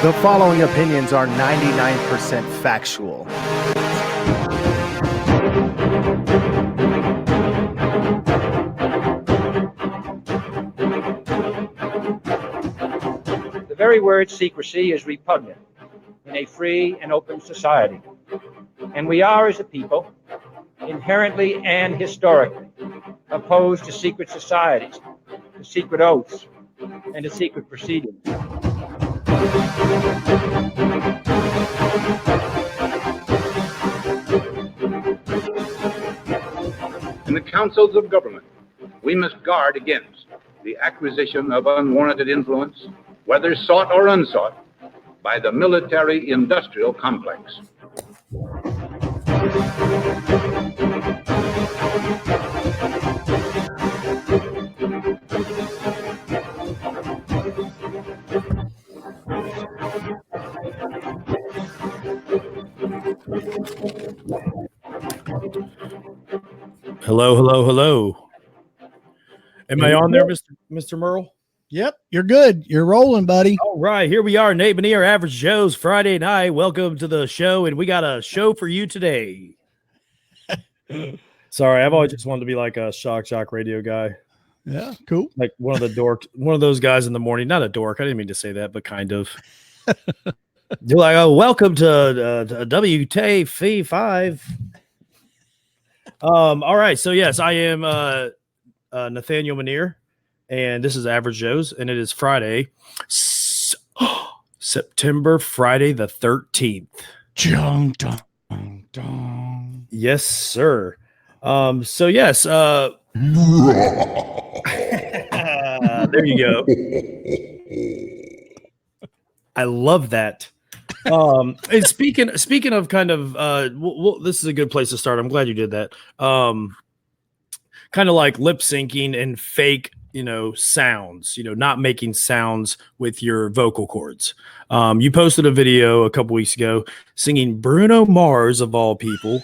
The following opinions are 99% factual. The very word secrecy is repugnant in a free and open society. And we are, as a people, inherently and historically opposed to secret societies, to secret oaths, and to secret proceedings. In the councils of government, we must guard against the acquisition of unwarranted influence, whether sought or unsought, by the military-industrial complex. Hello. Am I on there, Mr. Merle? Yep, you're good. You're rolling, buddy. All right, here we are, Nate Benier, Average Joe's Friday night. Welcome to the show, and we got a show for you today. Sorry, I've always just wanted to be like a shock radio guy. Yeah, cool. Like one of those guys in the morning. Not a dork. I didn't mean to say that, but kind of. You're like, oh, welcome to WTF5. All right, so yes, I am Nathaniel Benier, and this is Average Joe's, and it is Friday, September Friday the 13th. Dun, dun, dun. Yes, sir. So yes, there you go. I love that. And speaking of kind of this is a good place to start. I'm glad you did that. Kind of like lip syncing and fake, sounds, not making sounds with your vocal cords. You posted a video a couple weeks ago singing Bruno Mars of all people,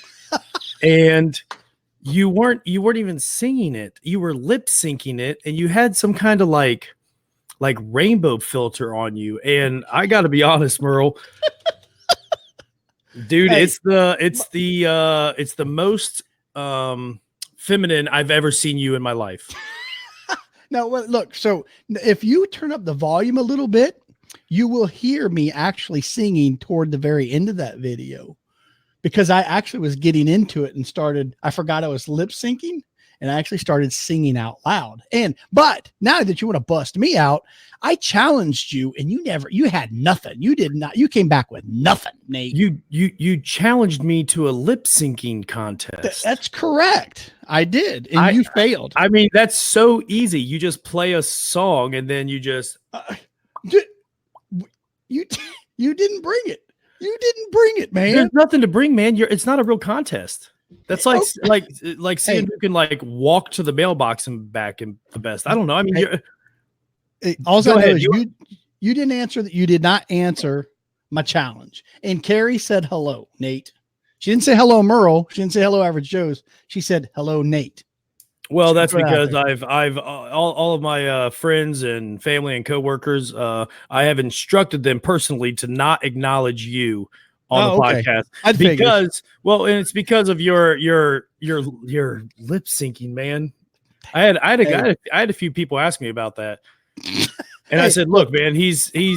and you weren't even singing it. You were lip syncing it, and you had some kind of like rainbow filter on you. And I got to be honest, Merle, dude, hey, it's the most feminine I've ever seen you in my life. Now, look, so if you turn up the volume a little bit, you will hear me actually singing toward the very end of that video, because I actually was getting into it and I forgot I was lip syncing, and I actually started singing out loud. But now that you want to bust me out, I challenged you, and you had nothing. You came back with nothing, Nate. You challenged me to a lip syncing contest. That's correct. I did. And you failed. I mean, that's so easy. You just play a song and then you just, you didn't bring it. You didn't bring it, man. There's nothing to bring, man. It's not a real contest. That's like seeing who can walk to the mailbox and back and the best. I don't know. I mean, all I know is you didn't answer that. You did not answer my challenge. And Carrie said hello, Nate. She didn't say hello, Merle. She didn't say hello, Average Joe's. She said hello, Nate. Well, that's because I've all of my friends and family and coworkers. I have instructed them personally to not acknowledge you on the podcast, and it's because of your lip syncing, man. I had a few people ask me about that, and I said, look, man, he's he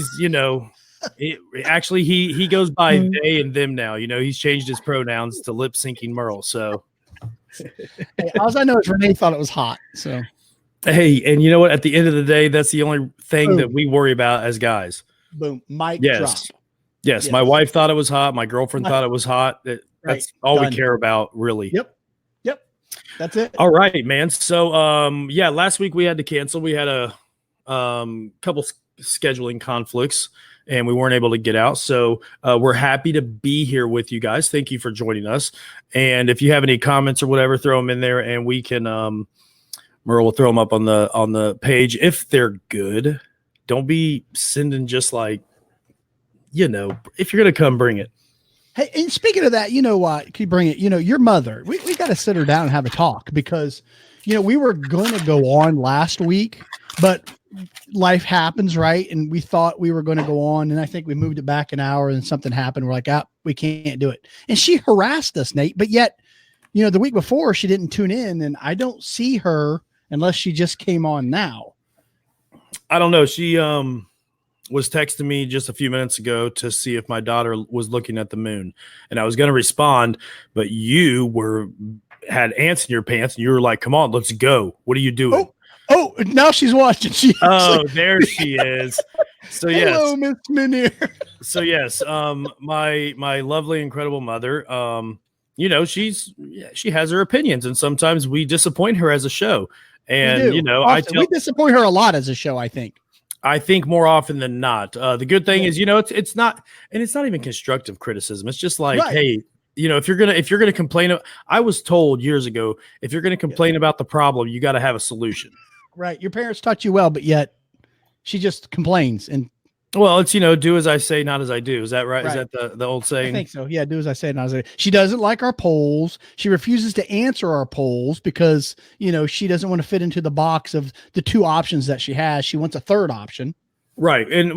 goes by they and them now. He's changed his pronouns to lip syncing Merle. So all I know is Renee thought it was hot. So hey, and you know what? At the end of the day, that's the only thing that we worry about as guys. Boom, mic drop. Yes, my wife thought it was hot. My girlfriend thought it was hot. That's all we care about, really. Yep. That's it. All right, man. So, last week we had to cancel. We had a couple scheduling conflicts, and we weren't able to get out. So we're happy to be here with you guys. Thank you for joining us. And if you have any comments or whatever, throw them in there, and we can Merle will throw them up on the page if they're good. Don't be sending just if you're going to come, bring it. Hey, and speaking of that, you know what? Can you bring it? Your mother, we got to sit her down and have a talk, because, we were going to go on last week, but life happens, right? And we thought we were going to go on, and I think we moved it back an hour, and something happened. We're like, we can't do it. And she harassed us, Nate. But yet, the week before she didn't tune in, and I don't see her unless she just came on now. I don't know. She was texting me just a few minutes ago to see if my daughter was looking at the moon, and I was going to respond, but you had ants in your pants, and you were like, "Come on, let's go. What are you doing?" Oh, now she's watching. There she is. So yes, hello, Miss Minier. So yes, my lovely, incredible mother. She has her opinions, and sometimes we disappoint her as a show. And we disappoint her a lot as a show. I think more often than not. The good thing is, it's not even constructive criticism. It's just like, hey, if you're gonna complain, I was told years ago, if you're gonna complain about the problem, you got to have a solution. Right. Your parents taught you well, but yet she just complains. And well, it's, do as I say, not as I do. Is that right? Is that the old saying? I think so. Yeah. Do as I say, not as I do. She doesn't like our polls. She refuses to answer our polls because, she doesn't want to fit into the box of the two options that she has. She wants a third option. Right. And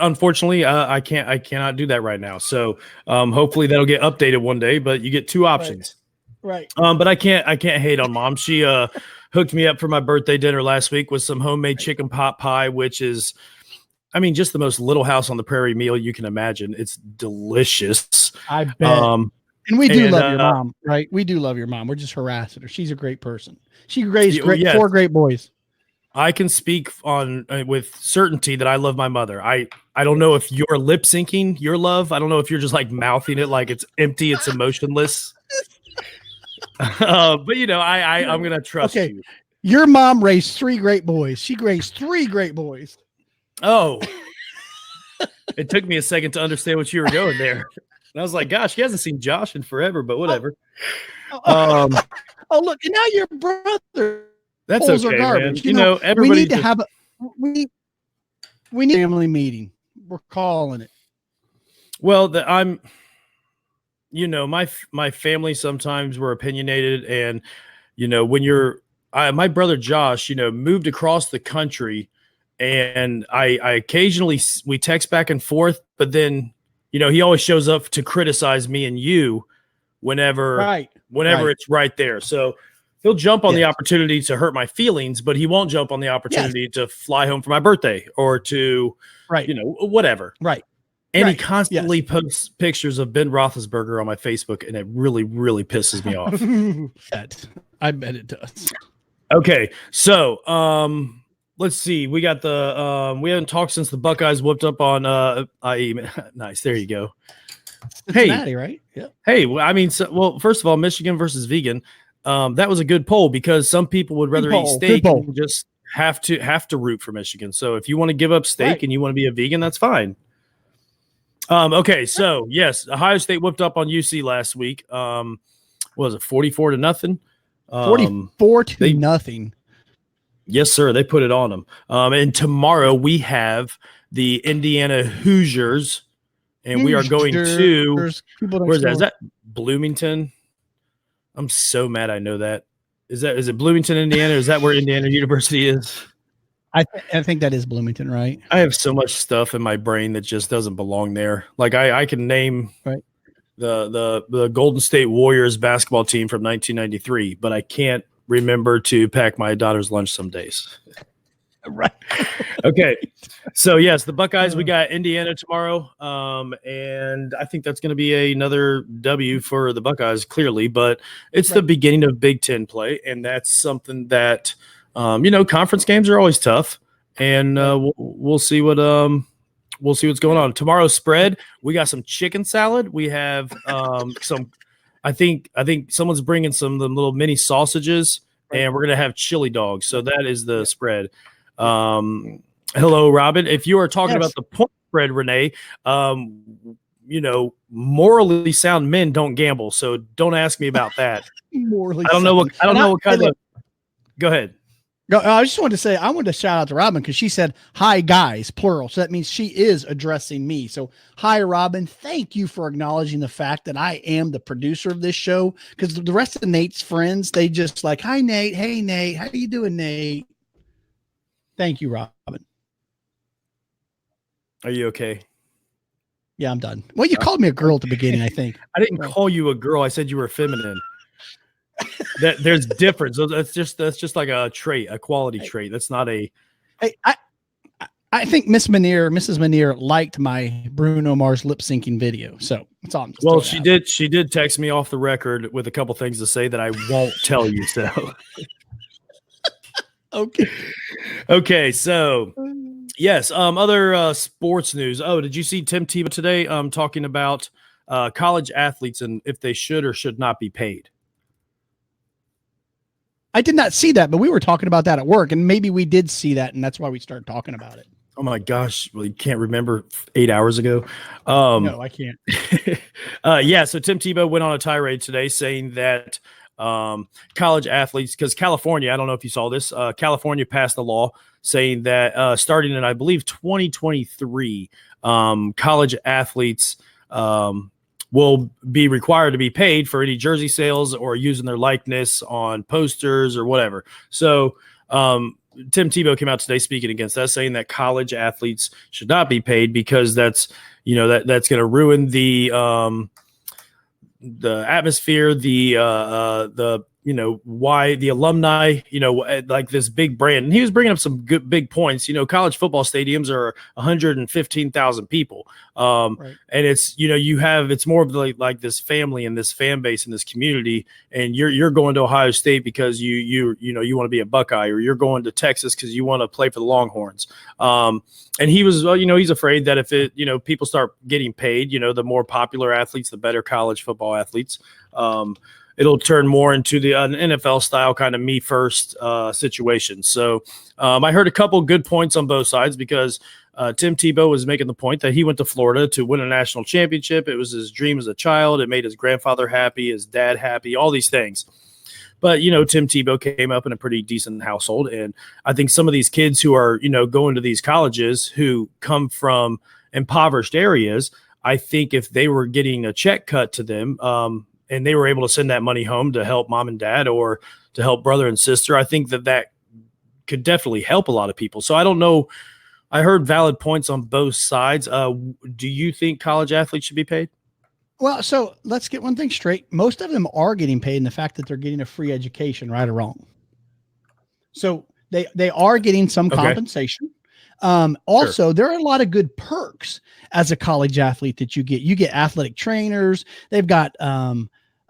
unfortunately, I cannot do that right now. So hopefully that'll get updated one day, but you get two options. Right. But I can't hate on Mom. She hooked me up for my birthday dinner last week with some homemade chicken pot pie, which is, just the most Little House on the Prairie meal you can imagine. It's delicious. I bet. And we do love your mom, right? We do love your mom. We're just harassing her. She's a great person. She raised four great boys. I can speak on with certainty that I love my mother. I don't know if you're lip syncing your love. I don't know if you're just like mouthing it like it's empty, it's emotionless. But I'm gonna trust you. Your mom raised three great boys. She raised three great boys. Oh, it took me a second to understand what you were going there. And I was like, gosh, he hasn't seen Josh in forever, but whatever. Oh, look, and now your brother. That's polls okay, are garbage. man. Everybody we need to have we need a family meeting. We're calling it. Well, my family sometimes were opinionated, and when my brother Josh, moved across the country, and I occasionally we text back and forth, but then he always shows up to criticize me and you whenever it's right there. So he'll jump on the opportunity to hurt my feelings, but he won't jump on the opportunity to fly home for my birthday or to whatever. Right. And he constantly posts pictures of Ben Roethlisberger on my Facebook, and it really, really pisses me off. I bet it does. Okay, so let's see. We got we haven't talked since the Buckeyes whooped up on IE. Nice, there you go. Cincinnati, right? Yeah. Hey, first of all, Michigan versus vegan. That was a good poll because some people would rather eat steak and just have to root for Michigan. So if you want to give up steak and you want to be a vegan, that's fine. Okay, so yes, Ohio State whipped up on UC last week. What was it, 44-0? 44-0. Yes, sir. They put it on them. And tomorrow we have the Indiana Hoosiers, and we are going to where's that? Is that Bloomington? I'm so mad. I know that. Is it Bloomington, Indiana? Is that where Indiana University is? I think that is Bloomington, right? I have so much stuff in my brain that just doesn't belong there. Like I can name the Golden State Warriors basketball team from 1993, but I can't remember to pack my daughter's lunch some days. Right. Okay. So yes, the Buckeyes, we got Indiana tomorrow. And I think that's going to be another W for the Buckeyes, clearly, but it's the beginning of Big Ten play. And that's something that, conference games are always tough, and we'll see what's going on. Tomorrow's spread, we got some chicken salad. We have some, I think someone's bringing some of the little mini sausages, and we're going to have chili dogs. So that is the spread. Hello, Robin. If you are talking about the point spread, Renee, morally sound men don't gamble. So don't ask me about that. I don't know what kind of. Go ahead. No, I just wanted to say, I wanted to shout out to Robin because she said, hi, guys, plural. So that means she is addressing me. So, hi, Robin. Thank you for acknowledging the fact that I am the producer of this show, because the rest of Nate's friends, they just like, hi, Nate. Hey, Nate. How you doing, Nate? Thank you, Robin. Are you okay? Yeah, I'm done. Well, you called me a girl at the beginning, I think. I didn't call you a girl. I said you were feminine. There's difference. That's just like a trait, a quality trait. That's not a. Hey, I think Mrs. Manier liked my Bruno Mars lip syncing video. So that's all. Well, she did. She did text me off the record with a couple things to say that I won't tell you. So. Okay. Okay. So. Yes. Other sports news. Oh, did you see Tim Tebow today? Talking about college athletes and if they should or should not be paid. I did not see that, but we were talking about that at work, and maybe we did see that, and that's why we started talking about it. Oh my gosh, well, you can't remember 8 hours ago. No, I can't. Yeah. So Tim Tebow went on a tirade today saying that college athletes, because California, I don't know if you saw this, California passed a law saying that starting in, I believe, 2023, college athletes will be required to be paid for any jersey sales or using their likeness on posters or whatever. So Tim Tebow came out today speaking against that, saying that college athletes should not be paid because that's going to ruin the atmosphere, the why the alumni, like this big brand. And he was bringing up some good big points. College football stadiums are 115,000 people. Right. And it's, it's more of like this family and this fan base and this community. And you're going to Ohio State because you want to be a Buckeye, or you're going to Texas because you want to play for the Longhorns. And he was, he's afraid that if people start getting paid, the more popular athletes, the better college football athletes, it'll turn more into the NFL style kind of me first situation. So I heard a couple good points on both sides because Tim Tebow was making the point that he went to Florida to win a national championship. It was his dream as a child. It made his grandfather happy, his dad happy, all these things. But, Tim Tebow came up in a pretty decent household. And I think some of these kids who are, going to these colleges who come from impoverished areas, I think if they were getting a check cut to them, and they were able to send that money home to help mom and dad or to help brother and sister, I think that could definitely help a lot of people. So I don't know. I heard valid points on both sides. Do you think college athletes should be paid? Well, so let's get one thing straight. Most of them are getting paid in the fact that they're getting a free education, right or wrong. So they are getting some compensation. Also, there are a lot of good perks as a college athlete that you get. You get athletic trainers. They've got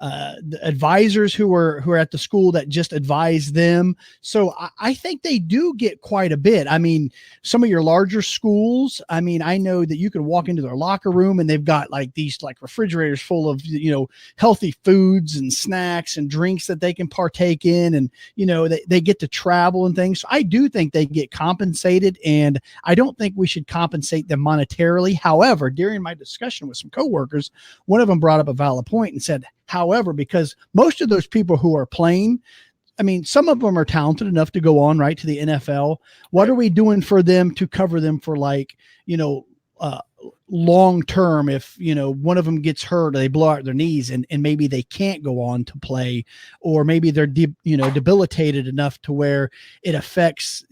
the advisors who are at the school that just advise them. So I think they do get quite a bit. I mean, some of your larger schools, I mean, I know that you can walk into their locker room and they've got like these like refrigerators full of, healthy foods and snacks and drinks that they can partake in. And, they get to travel and things. So I do think they get compensated, and I don't think we should compensate them monetarily. However, during my discussion with some coworkers, one of them brought up a valid point and said, however, because most of those people who are playing, I mean, some of them are talented enough to go on right to the NFL. What are we doing for them to cover them for long term? If, one of them gets hurt or they blow out their knees and maybe they can't go on to play, or maybe they're, debilitated enough to where it affects,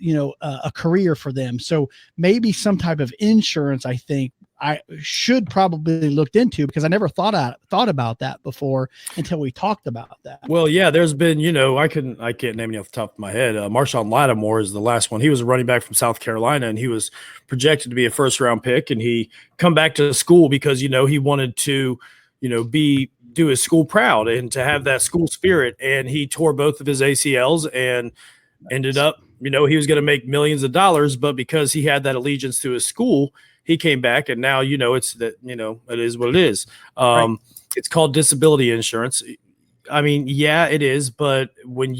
a career for them. So maybe some type of insurance, I think, I should probably looked into, because I never thought about that before until we talked about that. Well, yeah, there's been, I can't name any off the top of my head. Marshawn Lattimore is the last one. He was a running back from South Carolina, and he was projected to be a first round pick, and he come back to school because, he wanted to, do his school proud and to have that school spirit. And he tore both of his ACLs and ended up, he was going to make millions of dollars, but because he had that allegiance to his school, he came back, and now, it's that, it is what it is. Right. It's called disability insurance. I mean, yeah, it is. But when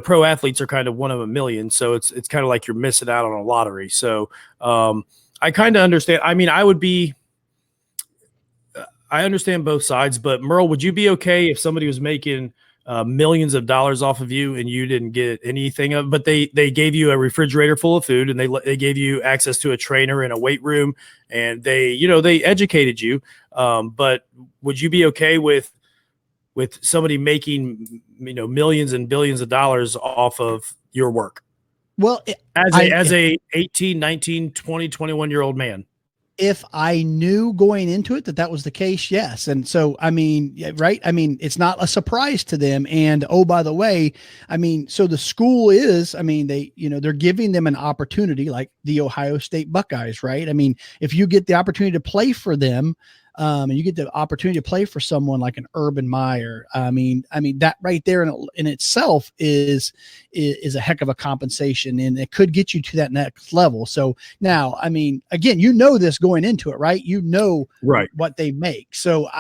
pro athletes are kind of one of a million. So it's kind of like you're missing out on a lottery. So I kind of understand. I mean, I understand both sides, but Merle, would you be okay if somebody was making millions of dollars off of you and you didn't get anything of, but they gave you a refrigerator full of food, and they gave you access to a trainer in a weight room, and they educated you. But would you be okay with somebody making, millions and billions of dollars off of your work? Well, as a 18, 19, 20, 21-year-old man. if I knew going into it that was the case, yes. And so, I mean, right. I mean, it's not a surprise to them. And, oh, by the way, I mean, so the school is, I mean, they're giving them an opportunity like the Ohio State Buckeyes, right? I mean, if you get the opportunity to play for them, and you get the opportunity to play for someone like an Urban Meyer. I mean that right there in itself is a heck of a compensation, and it could get you to that next level. So now, I mean, again, this going into it, right? Right. What they make. So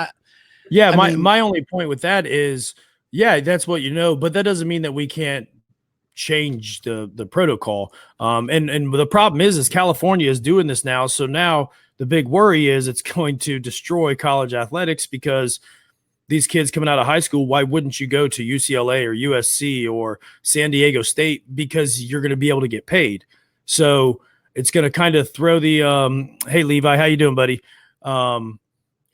my only point with that is, that's what but that doesn't mean that we can't change the protocol. And the problem is California is doing this now. So now the big worry is it's going to destroy college athletics, because these kids coming out of high school, why wouldn't you go to UCLA or USC or San Diego State? Because you're going to be able to get paid. So it's going to kind of throw the hey Levi, how you doing, buddy?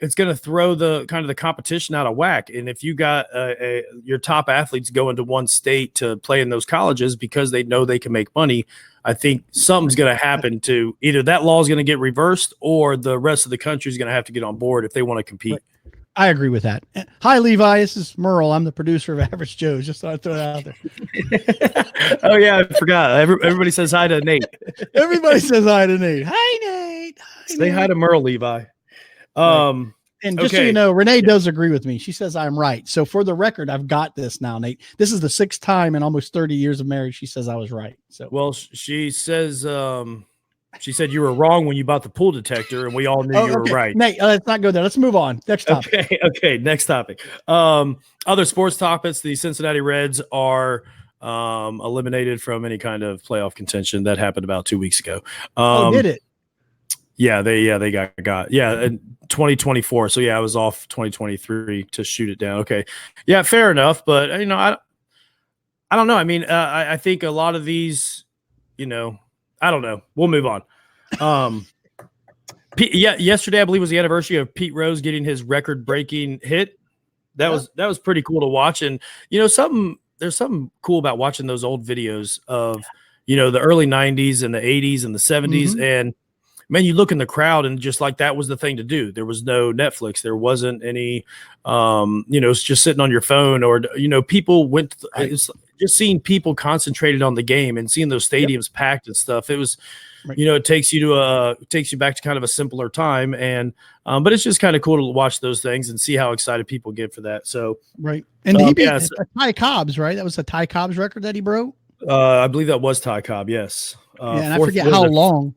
It's going to throw the kind of the competition out of whack. And if you got your top athletes going to one state to play in those colleges because they know they can make money, I think something's going to happen to either that law is going to get reversed or the rest of the country is going to have to get on board if they want to compete. I agree with that. Hi, Levi. This is Merle. I'm the producer of Average Joe's. Just thought I'd throw it out there. Oh, yeah. I forgot. Everybody says hi to Nate. Everybody says hi to Nate. Hi, Nate. Say hi to Merle, Levi. And just so you know, Renee does agree with me. She says I'm right. So for the record, I've got this now, Nate. This is the 6th time in almost 30 years of marriage she says I was right. So well, she says she said you were wrong when you bought the pool detector, and we all knew you were right. Nate, let's not go there. Let's move on. Next topic. Okay. Next topic. Other sports topics. The Cincinnati Reds are eliminated from any kind of playoff contention. That happened about 2 weeks ago. Did it? Yeah, they got in 2024. So I was off 2023 to shoot it down. Okay, yeah, fair enough. But I don't know. I mean, I think a lot of these, I don't know. We'll move on. Yesterday I believe was the anniversary of Pete Rose getting his record-breaking hit. That was pretty cool to watch. And there's something cool about watching those old videos of the early 90s and the 80s and the 70s. Mm-hmm. And man, you look in the crowd and just like that was the thing to do. There was no Netflix. There wasn't any, it's just sitting on your phone or, people went, it's just seeing people concentrated on the game and seeing those stadiums packed and stuff. It was, it takes you back to kind of a simpler time. And, but it's just kind of cool to watch those things and see how excited people get for that. So, right. And he beat Ty Cobb's, right? That was a Ty Cobb's record that he broke. I believe that was Ty Cobb. Yes. And I forget how long.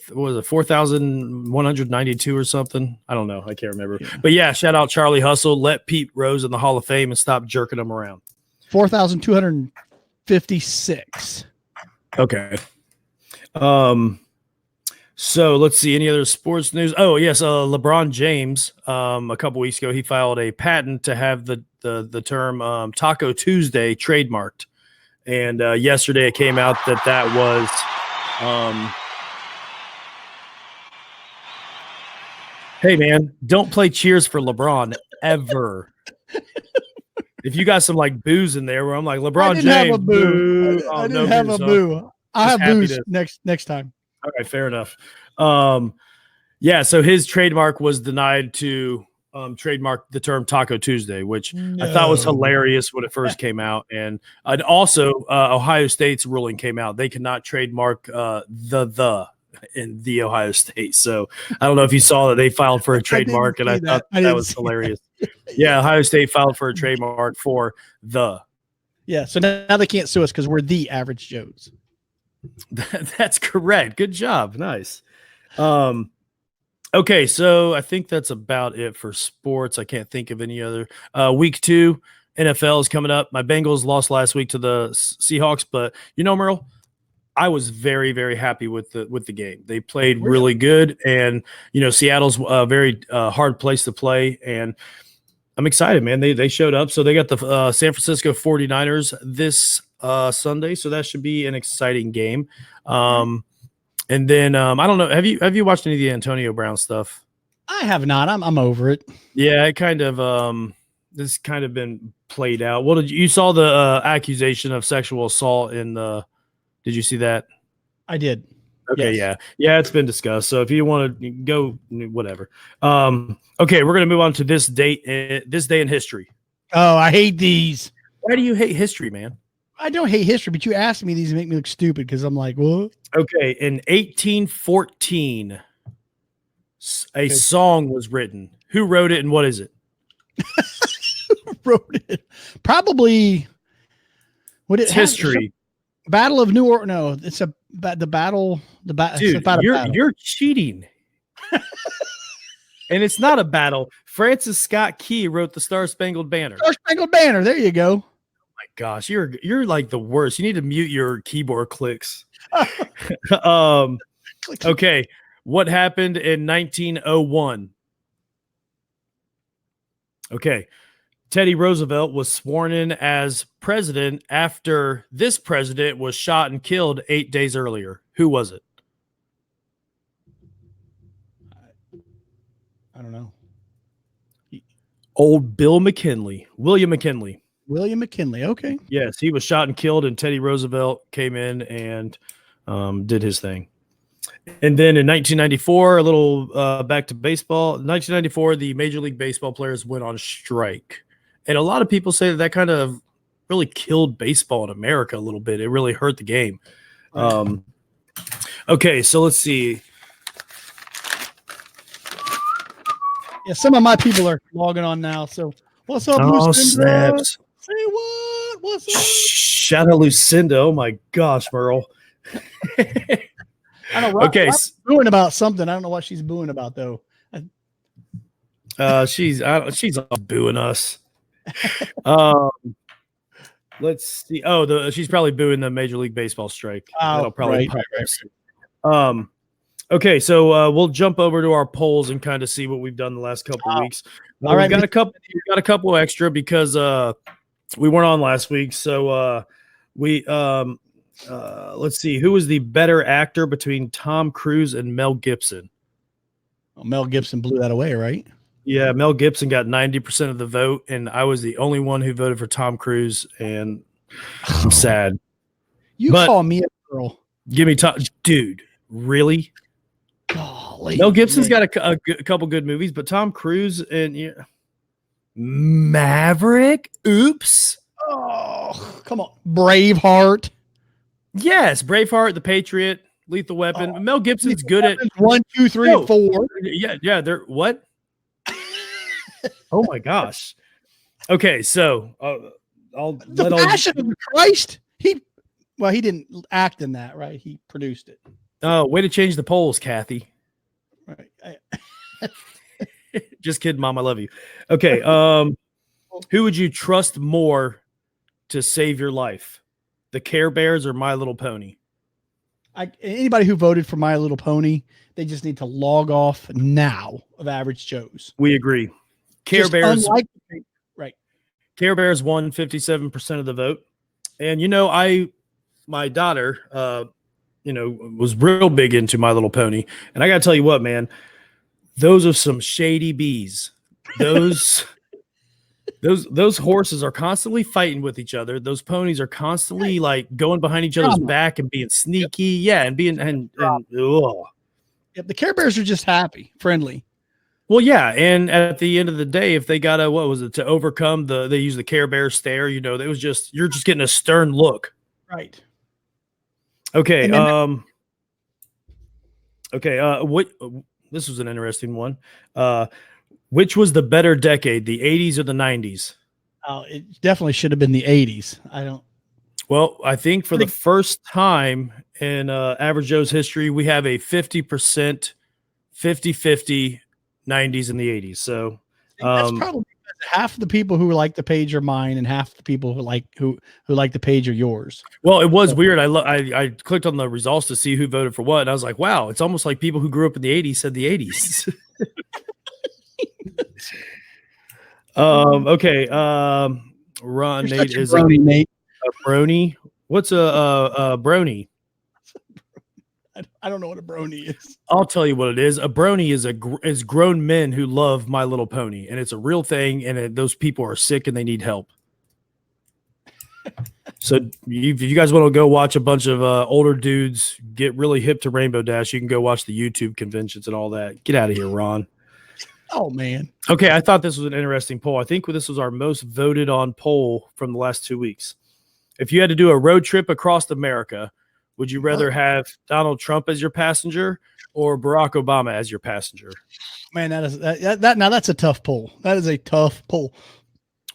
4,192 or something. I don't know. I can't remember. Yeah. But shout out Charlie Hustle. Let Pete Rose in the Hall of Fame and stop jerking him around. 4,256. Okay. So let's see. Any other sports news? Oh, yes. LeBron James, a couple weeks ago, he filed a patent to have the term Taco Tuesday trademarked. And yesterday it came out that was hey, man, don't play Cheers for LeBron ever. If you got some like booze in there where I'm like, LeBron James. Have a boo. I didn't have a boo. I'll have booze next time. All right, fair enough. So his trademark was denied to trademark the term Taco Tuesday, which I thought was hilarious when it first came out. And also Ohio State's ruling came out. They cannot trademark the in the Ohio State. So I don't know if you saw that they filed for a trademark, and I thought that was hilarious. Yeah, Ohio State filed for a trademark for the. Yeah, so now they can't sue us because we're the Average Joes. That's correct. Good job. Nice. Okay, so I think that's about it for sports. I can't think of any other. Week 2, NFL is coming up. My Bengals lost last week to the Seahawks, but Merle, I was very, very happy with the game. They played really good, and Seattle's a very hard place to play, and I'm excited, man. They showed up, so they got the San Francisco 49ers this Sunday, so that should be an exciting game. And then I don't know. Have you watched any of the Antonio Brown stuff? I have not. I'm over it. Yeah, it kind of this kind of been played out. You saw the accusation of sexual assault in the. Did you see that? I did. Okay, Yes. yeah, it's been discussed. So if you want to go, whatever. Okay, we're gonna move on to this date in history. Oh, I hate these. Why do you hate history, man? I don't hate history, but you asked me these make me look stupid because I'm like, what? Okay, in 1814, a song was written. Who wrote it and what is it? Wrote it? Probably. What It's history. Battle of New Orleans. No, it's the battle. Dude, you're cheating. And it's not a battle. Francis Scott Key wrote the Star Spangled Banner. Star Spangled Banner. There you go. My gosh, you're like the worst. You need to mute your keyboard clicks. Okay, what happened in 1901? Okay, Teddy Roosevelt was sworn in as president after this president was shot and killed 8 days earlier. Who was it? I don't know. Old Bill McKinley, William McKinley. William McKinley. Okay. Yes, he was shot and killed, and Teddy Roosevelt came in and did his thing. And then in 1994, a little back to baseball. 1994, the Major League Baseball players went on strike. And a lot of people say that kind of really killed baseball in America a little bit. It really hurt the game. Okay, so let's see. Yeah, some of my people are logging on now. So what's up, Oh, Lucinda? snaps. Say what? What's up? Shout out Lucinda. Oh, my gosh, Merle. I know. Okay. Rob's booing about something. I don't know what she's booing about though. She's booing us. Let's see. Oh, she's probably booing the Major League Baseball strike. That'll probably right. Okay, so we'll jump over to our polls and kind of see what we've done the last couple of weeks. All right, we got a couple extra because we weren't on last week. So let's see, who was the better actor between Tom Cruise and Mel Gibson? Well, Mel Gibson blew that away, right? Yeah, Mel Gibson got 90% of the vote, and I was the only one who voted for Tom Cruise, and I'm sad. But call me a girl. Give me Tom, dude. Really? Golly. Mel Gibson's got a couple good movies, but Tom Cruise and Maverick. Oops. Oh, come on, Braveheart. Yes, Braveheart, The Patriot, Lethal Weapon. Mel Gibson's good at 1, 2, 3, and 4. Yeah. They're what? Oh my gosh. Okay, so I'll let Passion of the Christ. He didn't act in that, right? He produced it. Oh, way to change the polls, Kathy. Right. Just kidding, Mom. I love you. Okay. Who would you trust more to save your life? The Care Bears or My Little Pony? Anybody who voted for My Little Pony, they just need to log off now of Average Joe's. We agree. Care Bears. Right. Care Bears won 57% of the vote. And my daughter was real big into My Little Pony. And I got to tell you what, man, those are some shady bees. Those horses are constantly fighting with each other. Those ponies are constantly like going behind each other's back and being sneaky. Yeah. And ugh. Yep, the Care Bears are just happy, friendly. Well, yeah. And at the end of the day, if they got to overcome they use the Care Bear stare, you're just getting a stern look. Right. Okay. This was an interesting one. Which was the better decade, the 80s or the 90s? It definitely should have been the 80s. Well, I think for the first time in Average Joe's history, we have a 50%, 50-50 90s and the 80s. So that's probably half the people who like the page are mine and half the people who like the page are yours. Well, it was weird. I clicked on the results to see who voted for what, and I was like, wow, it's almost like people who grew up in the 80s said the 80s. Okay. Ron Nate is Nate. A brony. What's a brony? I don't know what a brony is. I'll tell you what it is. A brony is grown men who love My Little Pony, and it's a real thing. And those people are sick and they need help. So if you guys want to go watch a bunch of older dudes get really hip to Rainbow Dash, you can go watch the YouTube conventions and all that. Get out of here, Ron. Oh man. Okay, I thought this was an interesting poll. I think this was our most voted on poll from the last 2 weeks. If you had to do a road trip across America, would you rather have Donald Trump as your passenger or Barack Obama as your passenger? Man, that now that's a tough poll. That is a tough poll.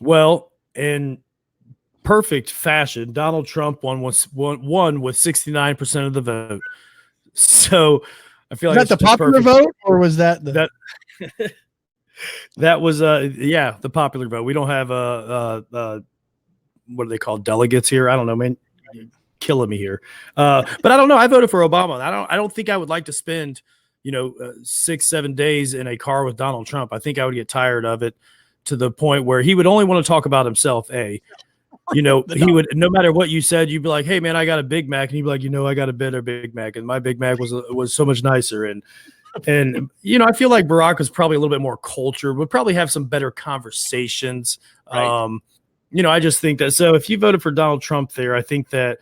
Well, in perfect fashion, Donald Trump won with 69% of the vote. So I feel like Was that the popular vote, or was that that that was the popular vote. We don't have what do they call delegates here? I don't know, man. You're killing me here. But I don't know. I voted for Obama. I don't think I would like to spend 6-7 days in a car with Donald Trump. I think I would get tired of it to the point where he would only want to talk about himself. He would, no matter what you said, you'd be like, "Hey man, I got a Big Mac," and he'd be like, "I got a better Big Mac, and my Big Mac was so much nicer." And I feel like Barack was probably a little bit more cultured, would probably have some better conversations. Right. I just think that. So if you voted for Donald Trump there, I think that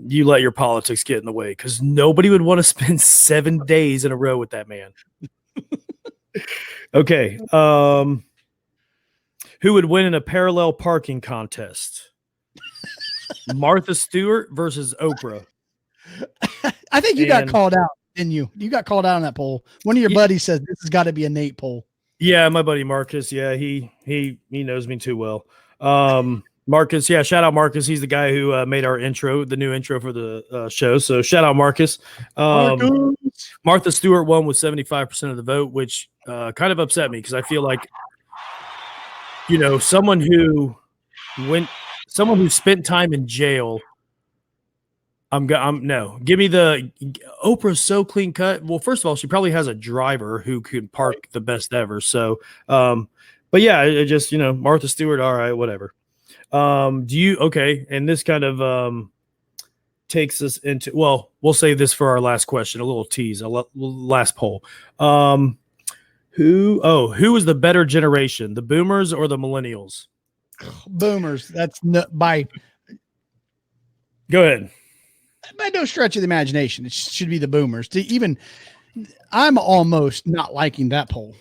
you let your politics get in the way, because nobody would want to spend 7 days in a row with that man. Okay. Who would win in a parallel parking contest? Martha Stewart versus Oprah. I think you got called out, didn't you? You got called out on that poll. One of your buddies says this has got to be a Nate poll. Yeah, my buddy Marcus. Yeah, he knows me too well. Marcus, yeah, shout out Marcus. He's the guy who made our intro, the new intro for the show. So shout out Marcus. Martha Stewart won with 75% of the vote, which kind of upset me, because I feel like someone who spent time in jail. No. Give me the Oprah's so clean cut. Well, first of all, she probably has a driver who can park the best ever. So, but yeah, it just Martha Stewart. All right, whatever. And this kind of takes us into, well, we'll save this for our last question, a little tease, last poll. Who is the better generation, the boomers or the millennials? Boomers. That's go ahead. By no stretch of the imagination, it should be the boomers. I'm almost not liking that poll.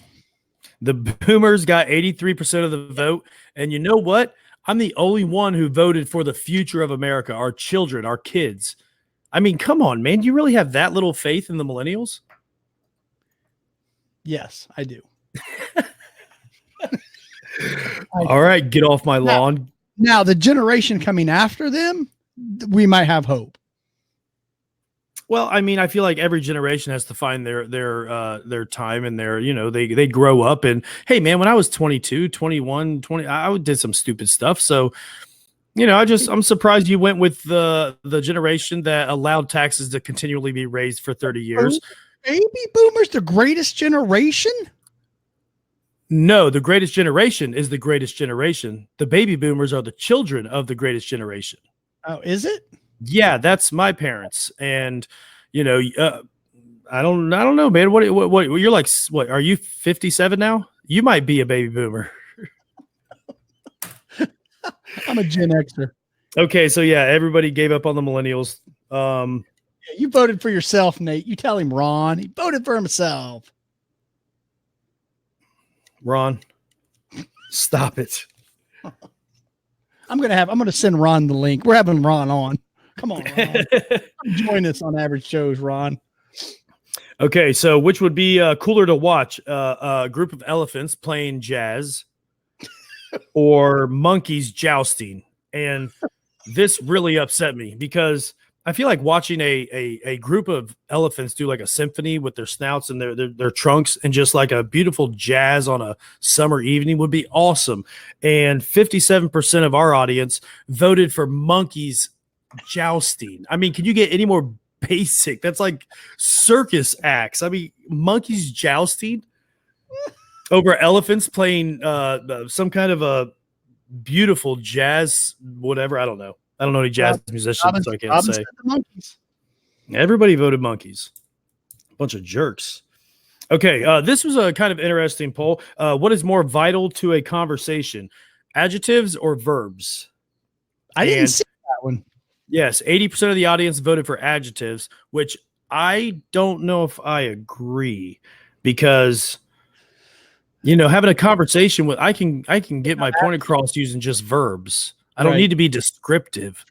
The boomers got 83% of the vote. And you know what? I'm the only one who voted for the future of America, our children, our kids. I mean, come on, man. Do you really have that little faith in the millennials? Yes, I do. All right, get off my lawn. Now, the generation coming after them, we might have hope. Well, I mean, I feel like every generation has to find their time, and they grow up. And hey, man, when I was 22, 21, 20, I did some stupid stuff. So, I'm surprised you went with the generation that allowed taxes to continually be raised for 30 years. Baby boomers, the greatest generation? No, the greatest generation is the greatest generation. The baby boomers are the children of the greatest generation. Oh, is it? Yeah, that's my parents. And, I don't know, man. What you're like, what, are you 57 now? You might be a baby boomer. I'm a Gen Xer. Okay. So yeah, everybody gave up on the millennials. You voted for yourself, Nate. You tell him, Ron. He voted for himself. Ron, stop it. I'm gonna send Ron the link. We're having Ron on. Come on, Ron. Join us on Average Shows, Ron. Okay, so which would be cooler to watch? A group of elephants playing jazz or monkeys jousting? And this really upset me, because I feel like watching a group of elephants do like a symphony with their snouts and their trunks, and just like a beautiful jazz on a summer evening would be awesome. And 57% of our audience voted for monkeys jousting. I mean, can you get any more basic? That's like circus acts. I mean, monkeys jousting over elephants playing some kind of a beautiful jazz, whatever. I don't know any jazz musicians, so I can't say. Everybody voted monkeys. Bunch of jerks. Okay, this was a kind of interesting poll. What is more vital to a conversation, adjectives or verbs? I didn't And see that one. yes, 80% of the audience voted for adjectives, which I don't know if I agree, because having a conversation with I can get my point across using just verbs. I don't Right. need to be descriptive.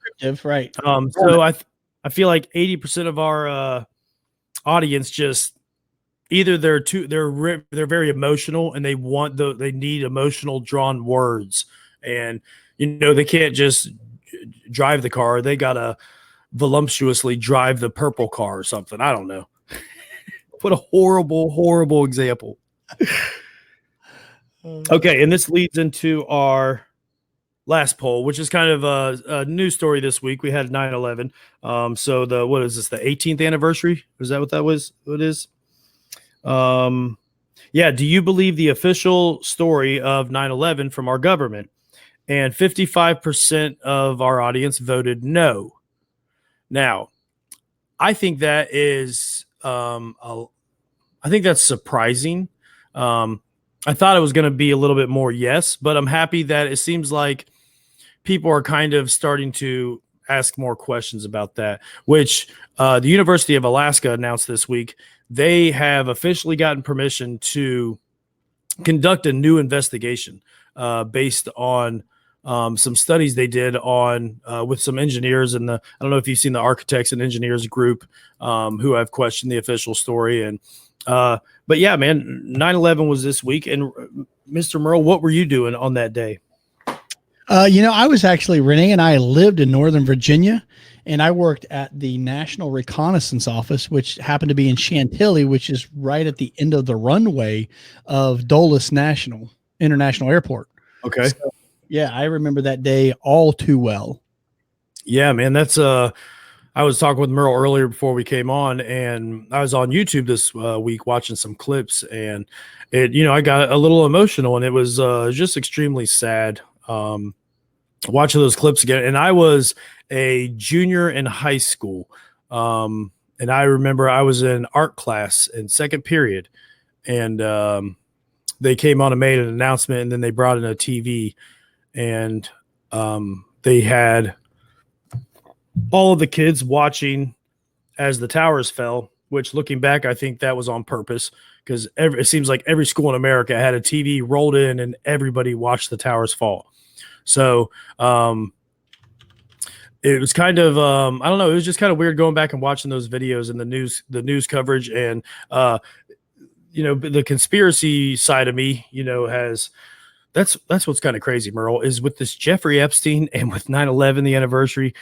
Right. So I feel like 80% of our audience just either they're very emotional and they need emotional drawn words, and they can't just drive the car, they gotta voluptuously drive the purple car or something. I don't know. What a horrible example. Okay, and this leads into our last poll, which is kind of a news story this week. We had 9/11. So what is this? The 18th anniversary? Is that what that was? What it is? Yeah. Do you believe the official story of 9/11 from our government? And 55% of our audience voted no. Now, I think that is, I think that's surprising. I thought it was going to be a little bit more yes, but I'm happy that it seems like people are kind of starting to ask more questions about that, which the University of Alaska announced this week. They have officially gotten permission to conduct a new investigation based on some studies they did on with some engineers, and I don't know if you've seen the architects and engineers group who have questioned the official story. And but yeah, man, 9/11 was this week. And Mr. Merle, what were you doing on that day? I was actually, Renee and I lived in Northern Virginia, and I worked at the National Reconnaissance Office, which happened to be in Chantilly, which is right at the end of the runway of Dulles International Airport. Okay. So, yeah, I remember that day all too well. Yeah, man, that's I was talking with Merle earlier before we came on, and I was on YouTube this week watching some clips, and I got a little emotional, and it was just extremely sad watching those clips again. And I was a junior in high school, and I remember I was in art class in second period, and they came on and made an announcement, and then they brought in a TV, and they had all of the kids watching as the towers fell, which, looking back, I think that was on purpose, because it seems like every school in America had a TV rolled in and everybody watched the towers fall. So it was kind of I don't know, it was just kind of weird going back and watching those videos and the news coverage. And the conspiracy side of me, has that's what's kind of crazy, Merle, is with this Jeffrey Epstein and with 9/11, the anniversary.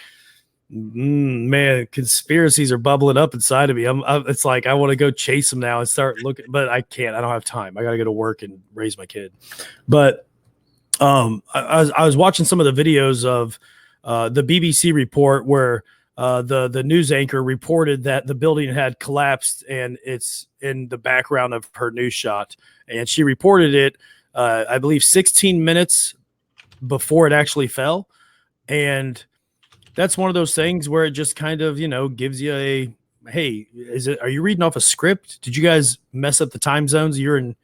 Man, conspiracies are bubbling up inside of me. It's like I want to go chase them now and start looking, but I can't. I don't have time. I got to go to work and raise my kid. But I was watching some of the videos of the BBC report where the news anchor reported that the building had collapsed, and it's in the background of her news shot. And she reported it, I believe, 16 minutes before it actually fell. And that's one of those things where it just kind of, gives you a, hey, are you reading off a script? Did you guys mess up the time zones? You're in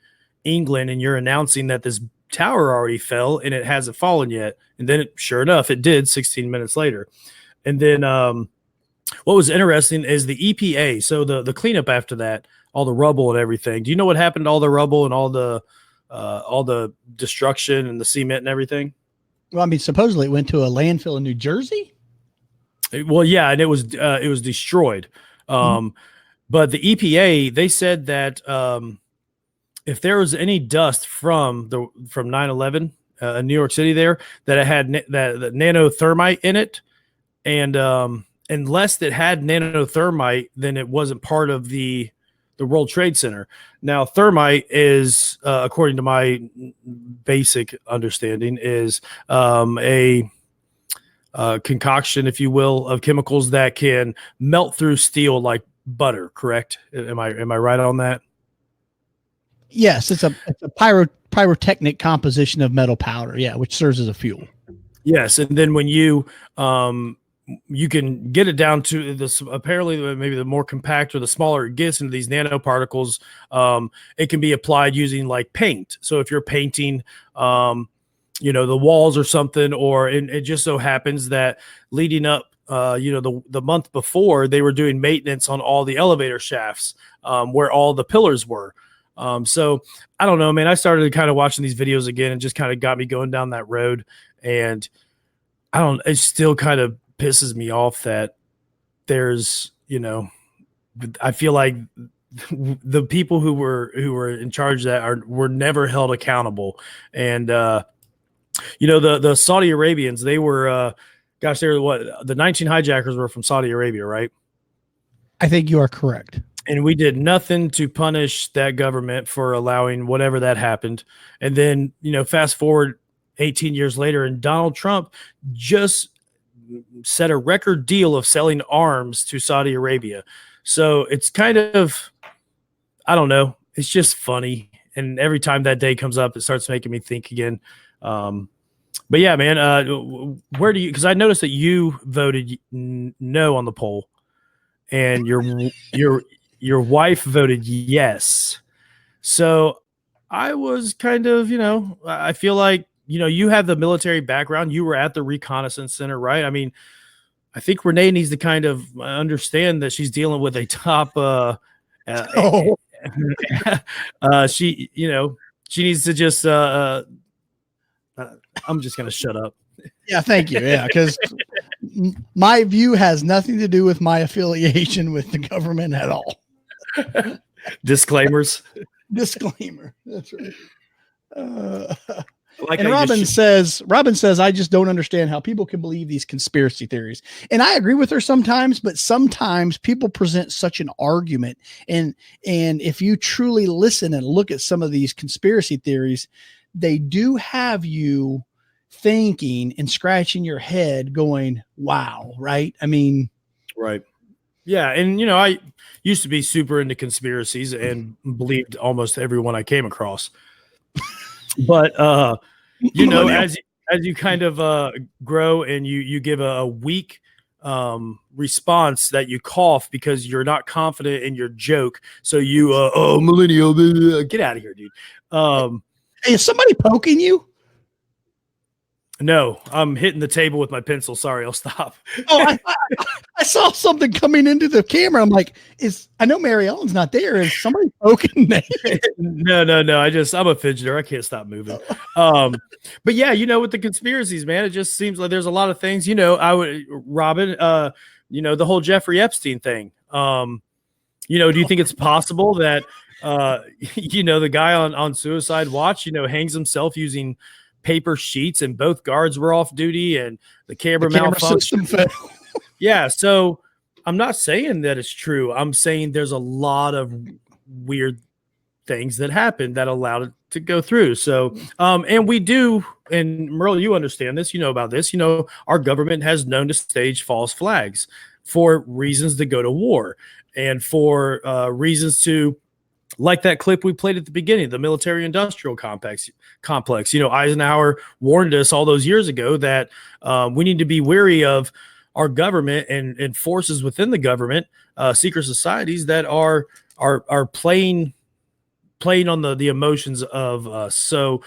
England and you're announcing that this tower already fell and it hasn't fallen yet. And then sure enough, it did 16 minutes later. And then what was interesting is the EPA. So the cleanup after that, all the rubble and everything. Do you know what happened to all the rubble and all the destruction and the cement and everything? Well, I mean, supposedly it went to a landfill in New Jersey. Well, yeah, and it was destroyed. But the EPA, they said that if there was any dust from 9/11 in New York City there, that it had that nanothermite in it, and unless it had nanothermite, then it wasn't part of the World Trade Center. Now, thermite is, according to my basic understanding, is a concoction, if you will, of chemicals that can melt through steel like butter. Correct? Am I right on that? Yes, it's a pyrotechnic composition of metal powder. Yeah, which serves as a fuel. Yes, and then when you can get it down to this, apparently maybe the more compact or the smaller it gets into these nanoparticles, it can be applied using like paint. So if you're painting the walls or something, or it just so happens that leading up, the month before, they were doing maintenance on all the elevator shafts where all the pillars were. So I don't know, man. I started kind of watching these videos again and just kind of got me going down that road. And it still kind of pisses me off that there's, I feel like the people who were in charge of that were never held accountable. And, the Saudi Arabians, they were, they were what? The 19 hijackers were from Saudi Arabia, right? I think you are correct. And we did nothing to punish that government for allowing whatever that happened. And then, fast forward 18 years later, and Donald Trump just set a record deal of selling arms to Saudi Arabia. So it's kind of, I don't know. It's just funny. And every time that day comes up, it starts making me think again. But yeah, man, where do you, because I noticed that you voted no on the poll and your wife voted yes. So I was kind of, I feel like, you have the military background. You were at the reconnaissance center, right? I mean, I think Renee needs to kind of understand that she's dealing with a top, she needs to just, I'm just going to shut up. Yeah, thank you. Yeah, because my view has nothing to do with my affiliation with the government at all. Disclaimers. Disclaimer. That's right. Like and Robin says, I just don't understand how people can believe these conspiracy theories. And I agree with her sometimes, but sometimes people present such an argument. And if you truly listen and look at some of these conspiracy theories, they do have you thinking and scratching your head going, wow, right? I mean, right. Yeah. And, I used to be super into conspiracies and believed almost everyone I came across. But, as you kind of grow and you give a weak response that you cough because you're not confident in your joke. So you, millennial, get out of here, dude. Hey, is somebody poking you? No, I'm hitting the table with my pencil. Sorry, I'll stop. Oh, I saw something coming into the camera. I'm like, I know Mary Ellen's not there. Is somebody poking me? No. I'm a fidgeter. I can't stop moving. But yeah, with the conspiracies, man, it just seems like there's a lot of things, Robin, the whole Jeffrey Epstein thing. Do you think it's possible that, the guy on Suicide Watch, hangs himself using paper sheets and both guards were off duty and the camera malfunctioned? Yeah. So I'm not saying that it's true. I'm saying there's a lot of weird things that happened that allowed it to go through. So, and we do, and Merle, you understand this, about this, our government has known to stage false flags for reasons to go to war and for reasons to, like that clip we played at the beginning, the military industrial complex. Eisenhower warned us all those years ago that we need to be wary of our government and forces within the government, secret societies that are playing on the emotions of us. So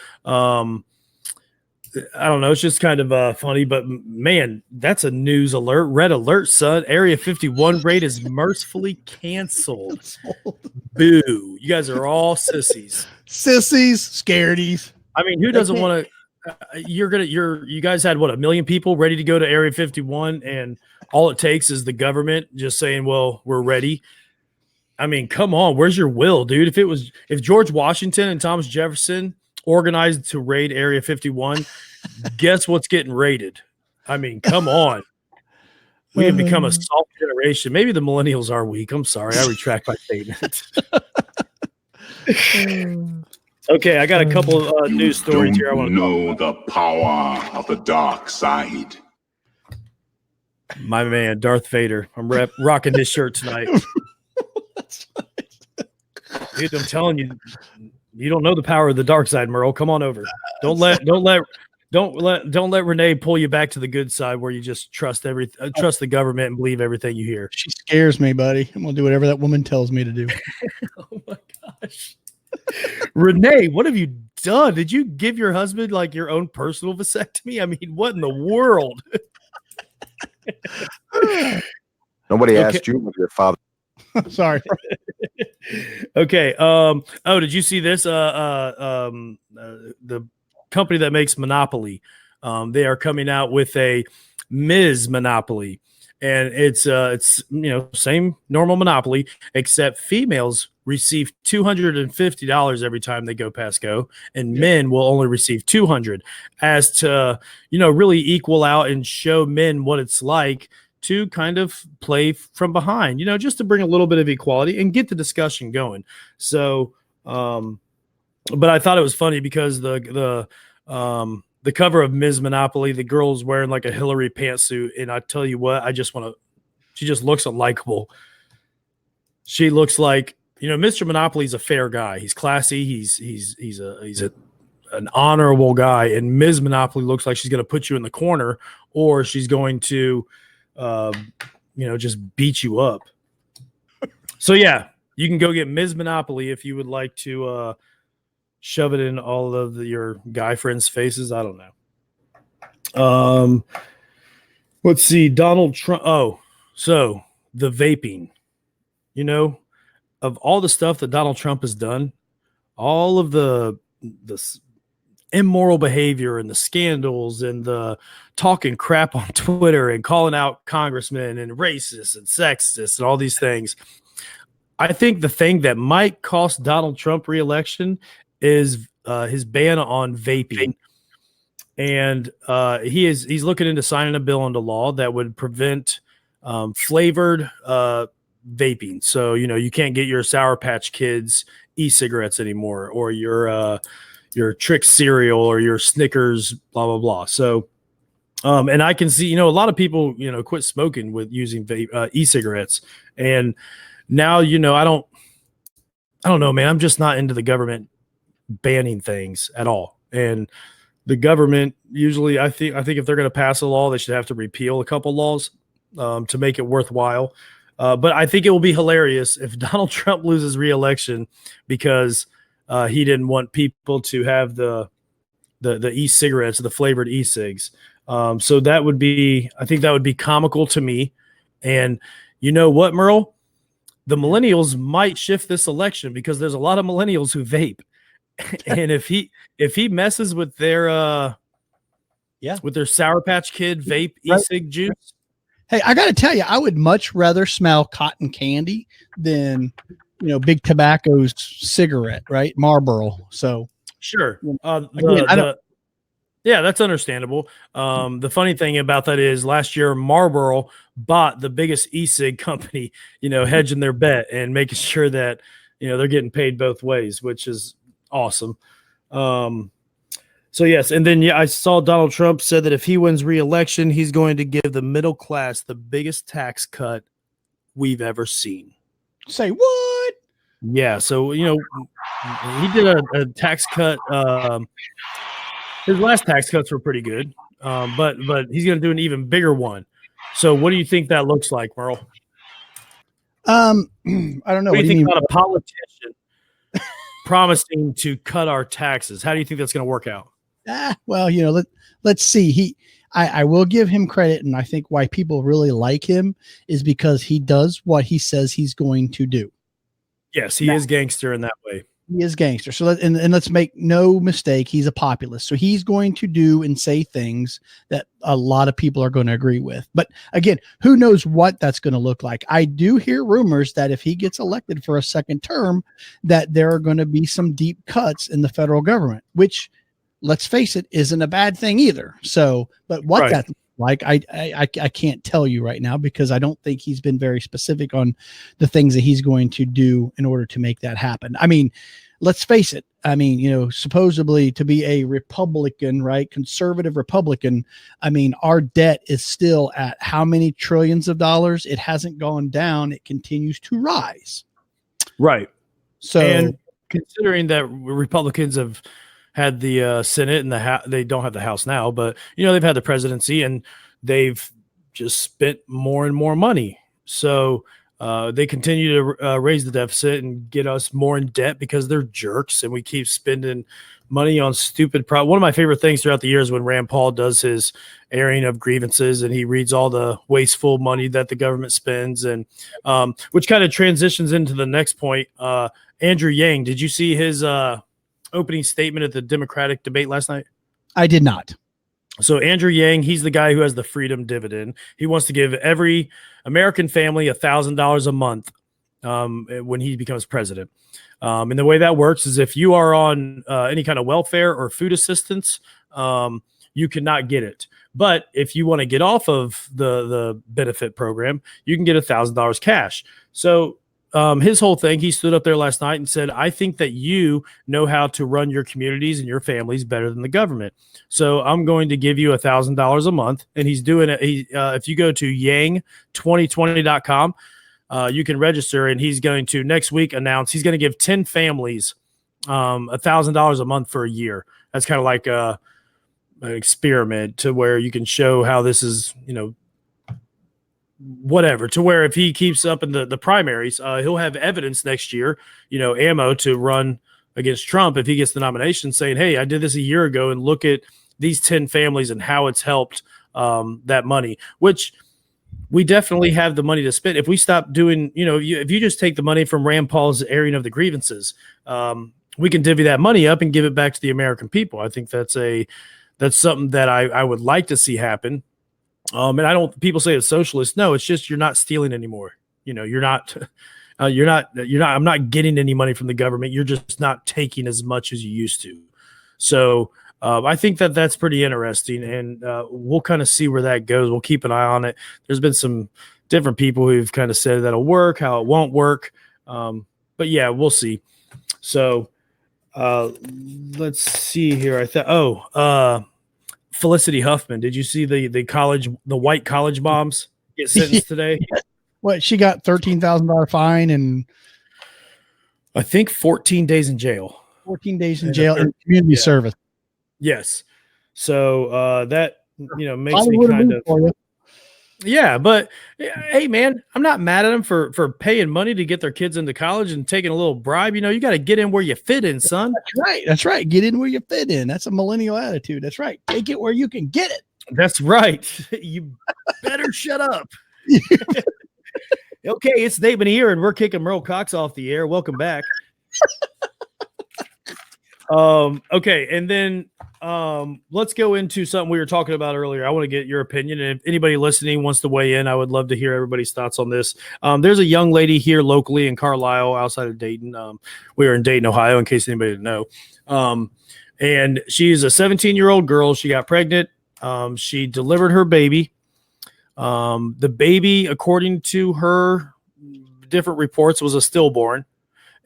I don't know. It's just kind of funny, but man, that's a news alert. Red alert, son. Area 51 raid is mercifully canceled. Boo. You guys are all sissies. Sissies, scaredies. I mean, who doesn't want to, you guys had what, 1 million people ready to go to Area 51. And all it takes is the government just saying, well, we're ready. I mean, come on. Where's your will, dude? If George Washington and Thomas Jefferson organized to raid Area 51, guess what's getting raided? I mean, come on. We have become a soft generation. Maybe the millennials are weak. I'm sorry. I retract my statement. Okay, I got a couple of news stories here. I want to know the power of the dark side. My man, Darth Vader. I'm rocking his shirt tonight. Dude, I'm telling you, you don't know the power of the dark side, Merle. Come on over. Don't let Renee pull you back to the good side where you just trust the government and believe everything you hear. She scares me, buddy. I'm gonna do whatever that woman tells me to do. Oh my gosh. Renee, what have you done? Did you give your husband like your own personal vasectomy? I mean, what in the world? Nobody Okay. asked you what your father. Sorry. Okay. Oh, did you see this? The company that makes Monopoly, they are coming out with a Ms. Monopoly, and it's same normal Monopoly, except females receive $250 every time they go past go, and men will only receive 200, as to really equal out and show men what it's like to kind of play from behind, just to bring a little bit of equality and get the discussion going. So, but I thought it was funny because the cover of Ms. Monopoly, the girl's wearing like a Hillary pantsuit, and I tell you what, she just looks unlikable. She looks like, Mr. Monopoly's a fair guy. He's classy. He's an honorable guy, and Ms. Monopoly looks like she's going to put you in the corner, or she's going to just beat you up. So yeah, you can go get Ms. Monopoly if you would like to shove it in all of your guy friends' faces. I don't know. Let's see, Donald Trump. Oh, so the vaping, of all the stuff that Donald Trump has done, all of the immoral behavior and the scandals and the talking crap on Twitter and calling out congressmen and racists and sexists and all these things. I think the thing that might cost Donald Trump re-election is his ban on vaping. And he's looking into signing a bill into law that would prevent flavored vaping. So, you can't get your Sour Patch Kids e-cigarettes anymore, or your Trick cereal or your Snickers, blah, blah, blah. So, and I can see, a lot of people, quit smoking with using e-cigarettes. And now, I don't know, man, I'm just not into the government banning things at all. And the government usually, I think if they're going to pass a law, they should have to repeal a couple laws to make it worthwhile. But I think it will be hilarious if Donald Trump loses re-election because he didn't want people to have the e-cigarettes, the flavored e-cigs. So that would be, I think that would be comical to me. And you know what, Merle? The millennials might shift this election because there's a lot of millennials who vape. And if he messes with their with their Sour Patch Kid vape e-cig juice. Hey, I got to tell you, I would much rather smell cotton candy than, Big Tobacco's cigarette, right? Marlboro. So sure. Again, Yeah, that's understandable. The funny thing about that is last year Marlboro bought the biggest e-cig company, hedging their bet and making sure that, they're getting paid both ways, which is awesome. So yes, and then I saw Donald Trump said that if he wins re-election, he's going to give the middle class the biggest tax cut we've ever seen. say what? Yeah, so he did a tax cut. His last tax cuts were pretty good, but he's going to do an even bigger one. So what do you think that looks like, Merle? I don't know. What do you think mean? about a politician promising to cut our taxes? How do you think that's going to work out? Well, let's see. I will give him credit, and I think why people really like him is because he does what he says he's going to do. Yes, he is gangster in that way. He is gangster. So let's make no mistake, he's a populist. So he's going to do and say things that a lot of people are going to agree with. But again, who knows what that's going to look like? I do hear rumors that if he gets elected for a second term, that there are going to be some deep cuts in the federal government, which, let's face it, isn't a bad thing either. So, but what that's like, I can't tell you right now because I don't think he's been very specific on the things that he's going to do in order to make that happen. I mean, let's face it. I mean, supposedly to be a Republican, right? Conservative Republican. I mean, our debt is still at how many trillions of dollars? It hasn't gone down. It continues to rise. Right. So, and considering that Republicans have had the Senate and they don't have the House now, but they've had the presidency and they've just spent more and more money. So They continue to raise the deficit and get us more in debt because they're jerks, and we keep spending money on stupid. One of my favorite things throughout the year is when Rand Paul does his airing of grievances, and he reads all the wasteful money that the government spends, and which kind of transitions into the next point. Andrew Yang, did you see his opening statement at the Democratic debate last night? I did not. So Andrew Yang, he's the guy who has the freedom dividend. He wants to give every American family $1,000 a month when he becomes president. And the way that works is if you are on any kind of welfare or food assistance, you cannot get it. But if you want to get off of the benefit program, you can get $1,000 cash. So his whole thing, he stood up there last night and said, I think that you know how to run your communities and your families better than the government. So I'm going to give you $1,000 a month. And he's doing it. If you go to yang2020.com, you can register, and he's going to next week announce he's going to give 10 families $1,000 a month for a year. That's kind of like an experiment to where you can show how this is, whatever, to where if he keeps up in the primaries, he'll have evidence next year, ammo to run against Trump if he gets the nomination, saying, hey, I did this a year ago, and look at these 10 families and how it's helped that money, which we definitely have the money to spend. If we stop doing, if you just take the money from Rand Paul's airing of the grievances, we can divvy that money up and give it back to the American people. I think that's something that I would like to see happen. And people say it's socialist. No, it's just, you're not stealing anymore. I'm not getting any money from the government. You're just not taking as much as you used to. So I think that's pretty interesting, and we'll kind of see where that goes. We'll keep an eye on it. There's been some different people who've kind of said that'll work, how it won't work. But yeah, we'll see. So let's see here. Felicity Huffman. Did you see the white college moms get sentenced today? What, she got $13,000 fine and I think 14 days in jail. 14 days in jail and community service. Yes. So that makes Probably me kind of for you. Yeah, but hey, man, I'm not mad at them for paying money to get their kids into college and taking a little bribe. You got to get in where you fit in, son. That's right. Get in where you fit in. That's a millennial attitude. That's right. Take it where you can get it. That's right. You better shut up. Okay, it's Dave here, and we're kicking Merle Cox off the air. Welcome back. Okay, and then let's go into something we were talking about earlier. I want to get your opinion, and if anybody listening wants to weigh in, I would love to hear everybody's thoughts on this. There's a young lady here locally in Carlisle, outside of Dayton. We are in Dayton, Ohio, in case anybody didn't know. And she's a 17-year-old girl. She got pregnant. She delivered her baby. The baby, according to her different reports, was a stillborn,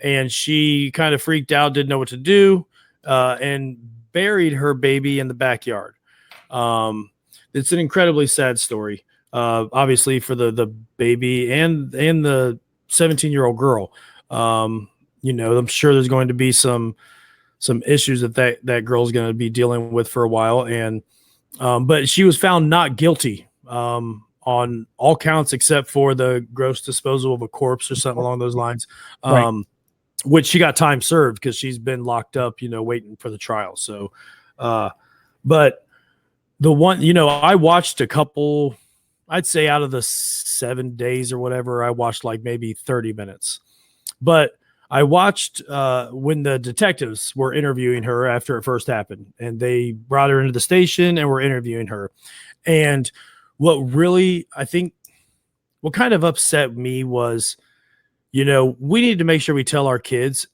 and she kind of freaked out, didn't know what to do, and buried her baby in the backyard. It's an incredibly sad story, obviously, for the baby and the 17-year-old girl. I'm sure there's going to be some issues that girl's going to be dealing with for a while, and but she was found not guilty on all counts except for the gross disposal of a corpse or something along those lines. Right. Which she got time served because she's been locked up, waiting for the trial. So, but the one, I watched a couple, I'd say out of the 7 days or whatever, I watched like maybe 30 minutes. But I watched when the detectives were interviewing her after it first happened, and they brought her into the station and were interviewing her. And what really, I think, what kind of upset me was, we need to make sure we tell our kids,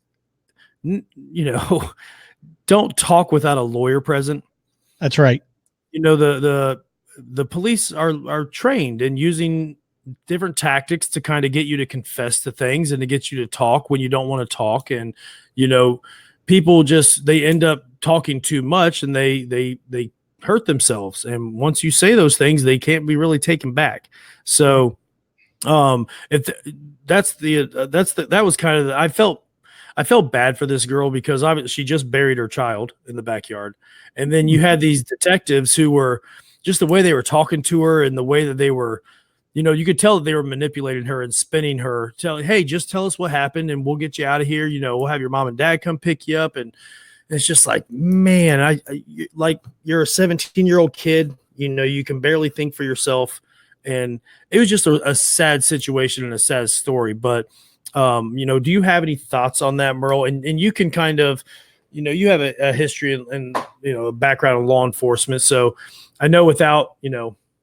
don't talk without a lawyer present. That's right. The police are trained in using different tactics to kind of get you to confess to things and to get you to talk when you don't want to talk. And, people they end up talking too much, and they hurt themselves. And once you say those things, they can't be really taken back. So, that was kind of I felt bad for this girl because obviously she just buried her child in the backyard, and then you had these detectives who were just the way they were talking to her and the way that they were you could tell that they were manipulating her and spinning her, telling, hey, just tell us what happened and we'll get you out of here. We'll have your mom and dad come pick you up. And it's just like, man, like you're a 17-year-old kid, you can barely think for yourself. And it was just a sad situation and a sad story. But, do you have any thoughts on that, Merle? And you can kind of, you have a history and a background in law enforcement. So I know without,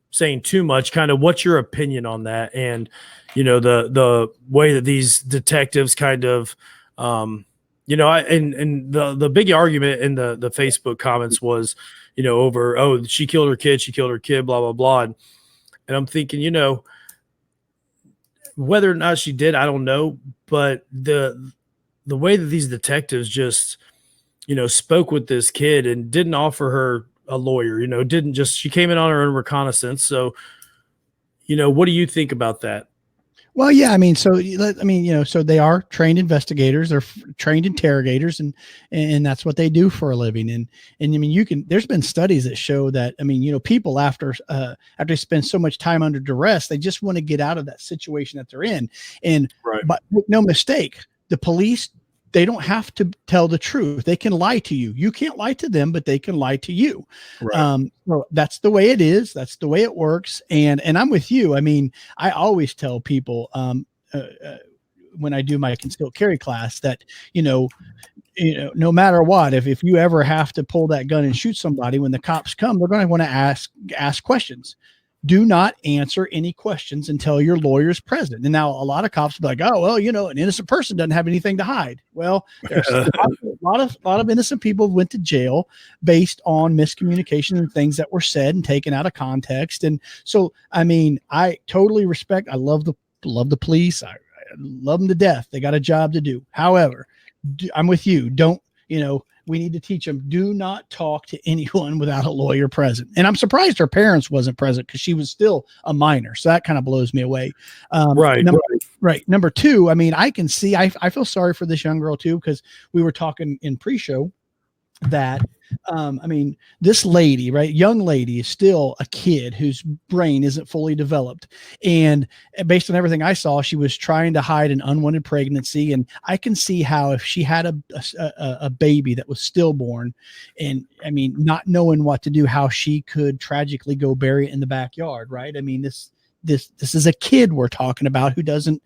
saying too much, kind of what's your opinion on that? And, the way that these detectives kind of, and the big argument in the Facebook comments was, over, oh, she killed her kid, blah, blah, blah. And I'm thinking, whether or not she did, I don't know. But the way that these detectives just, spoke with this kid and didn't offer her a lawyer, she came in on her own reconnaissance. So, what do you think about that? Well, yeah, so they are trained investigators, they're trained interrogators, and that's what they do for a living. And there's been studies that show that, people after they spend so much time under duress, they just want to get out of that situation that they're in. And, right. But make no mistake, the police, they don't have to tell the truth. They can lie to you. You can't lie to them, but they can lie to you. Right. So that's the way it is. That's the way it works. And I'm with you. I always tell people when I do my concealed carry class that, no matter what, if you ever have to pull that gun and shoot somebody, when the cops come, they're going to want to ask questions. Do not answer any questions until your lawyer's present. And now a lot of cops will be like, oh, well, an innocent person doesn't have anything to hide. Well, there's a lot of innocent people went to jail based on miscommunication and things that were said and taken out of context. And so, I totally respect, I love the police. I love them to death. They got a job to do. However, I'm with you. Don't, we need to teach them, do not talk to anyone without a lawyer present. And I'm surprised her parents wasn't present because she was still a minor. So that kind of blows me away. Right. Number two, I can see, I feel sorry for this young girl too, because we were talking in pre-show that, this lady, right, young lady is still a kid whose brain isn't fully developed. And based on everything I saw, she was trying to hide an unwanted pregnancy. And I can see how if she had a baby that was stillborn and not knowing what to do, how she could tragically go bury it in the backyard. Right. This is a kid we're talking about who doesn't,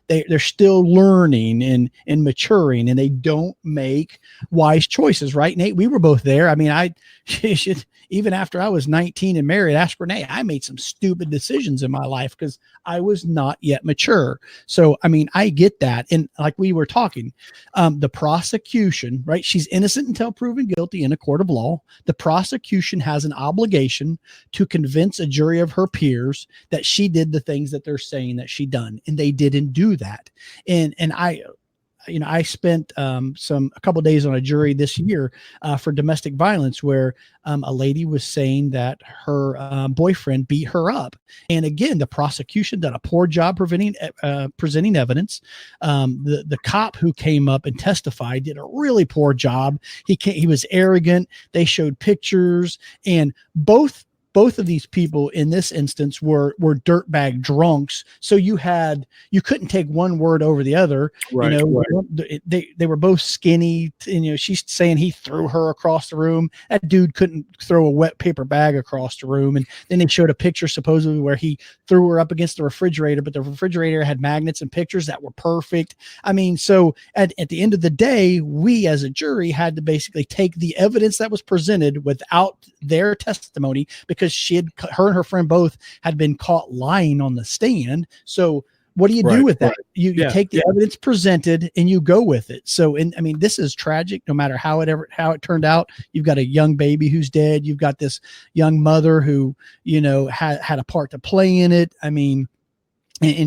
they're still learning and maturing, and they don't make wise choices. Right, Nate? We were both there. I should, even after I was 19 and married, ask Renee, I made some stupid decisions in my life because I was not yet mature. So, I get that. And like we were talking, the prosecution, right? She's innocent until proven guilty in a court of law. The prosecution has an obligation to convince a jury of her peers that she did the things that they're saying that she done. And they didn't do that. And I spent a couple of days on a jury this year for domestic violence, where a lady was saying that her boyfriend beat her up. And again, the prosecution done a poor job presenting evidence. The cop who came up and testified did a really poor job. He was arrogant. They showed pictures, and both of these people in this instance were dirtbag drunks. So you couldn't take one word over the other. Right, They were both skinny. She's saying he threw her across the room. That dude couldn't throw a wet paper bag across the room. And then they showed a picture supposedly where he threw her up against the refrigerator, but the refrigerator had magnets and pictures that were perfect. So at the end of the day, we as a jury had to basically take the evidence that was presented without their testimony, because her and her friend both had been caught lying on the stand. So what do you do with that? Right. You take the evidence presented and you go with it. So, this is tragic. No matter how it turned out, you've got a young baby who's dead. You've got this young mother who, had a part to play in it. And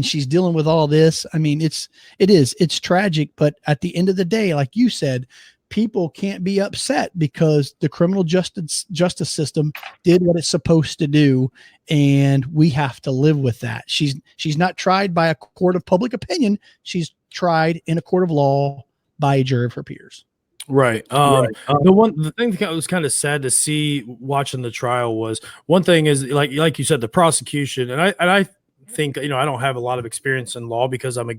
she's dealing with all this. It's tragic, but at the end of the day, like you said, people can't be upset because the criminal justice system did what it's supposed to do, and we have to live with that. She's not tried by a court of public opinion. She's tried in a court of law by a jury of her peers. Right. The thing that was kind of sad to see watching the trial was one thing is like you said, the prosecution, and I think, I don't have a lot of experience in law because I'm a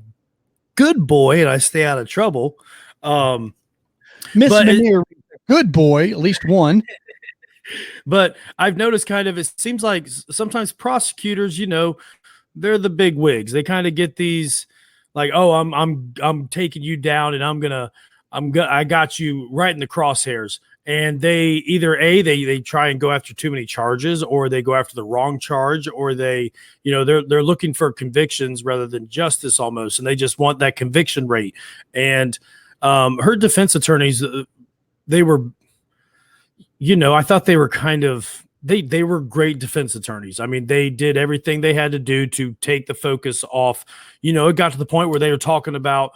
good boy and I stay out of trouble. Miss But Manir, good boy, at least one. But I've noticed it seems like sometimes prosecutors, they're the big wigs. They kind of get these like, oh, I'm taking you down and I got you right in the crosshairs. And they either they try and go after too many charges, or they go after the wrong charge, or they're looking for convictions rather than justice almost, and they just want that conviction rate. And her defense attorneys, they were, I thought they were they were great defense attorneys. I mean, they did everything they had to do to take the focus off. It got to the point where they were talking about,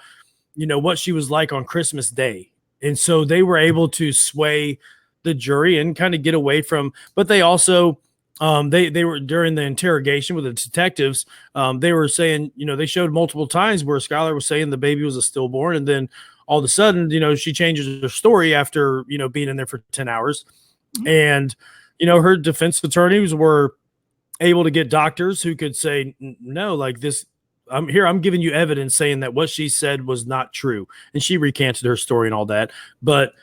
what she was like on Christmas Day. And so they were able to sway the jury and kind of get away from, but they also, they were during the interrogation with the detectives. They were saying, they showed multiple times where Skylar was saying the baby was a stillborn. And then all of a sudden, she changes her story after, being in there for 10 hours. And, her defense attorneys were able to get doctors who could say, no, like this, I'm giving you evidence saying that what she said was not true. And she recanted her story and all that. But,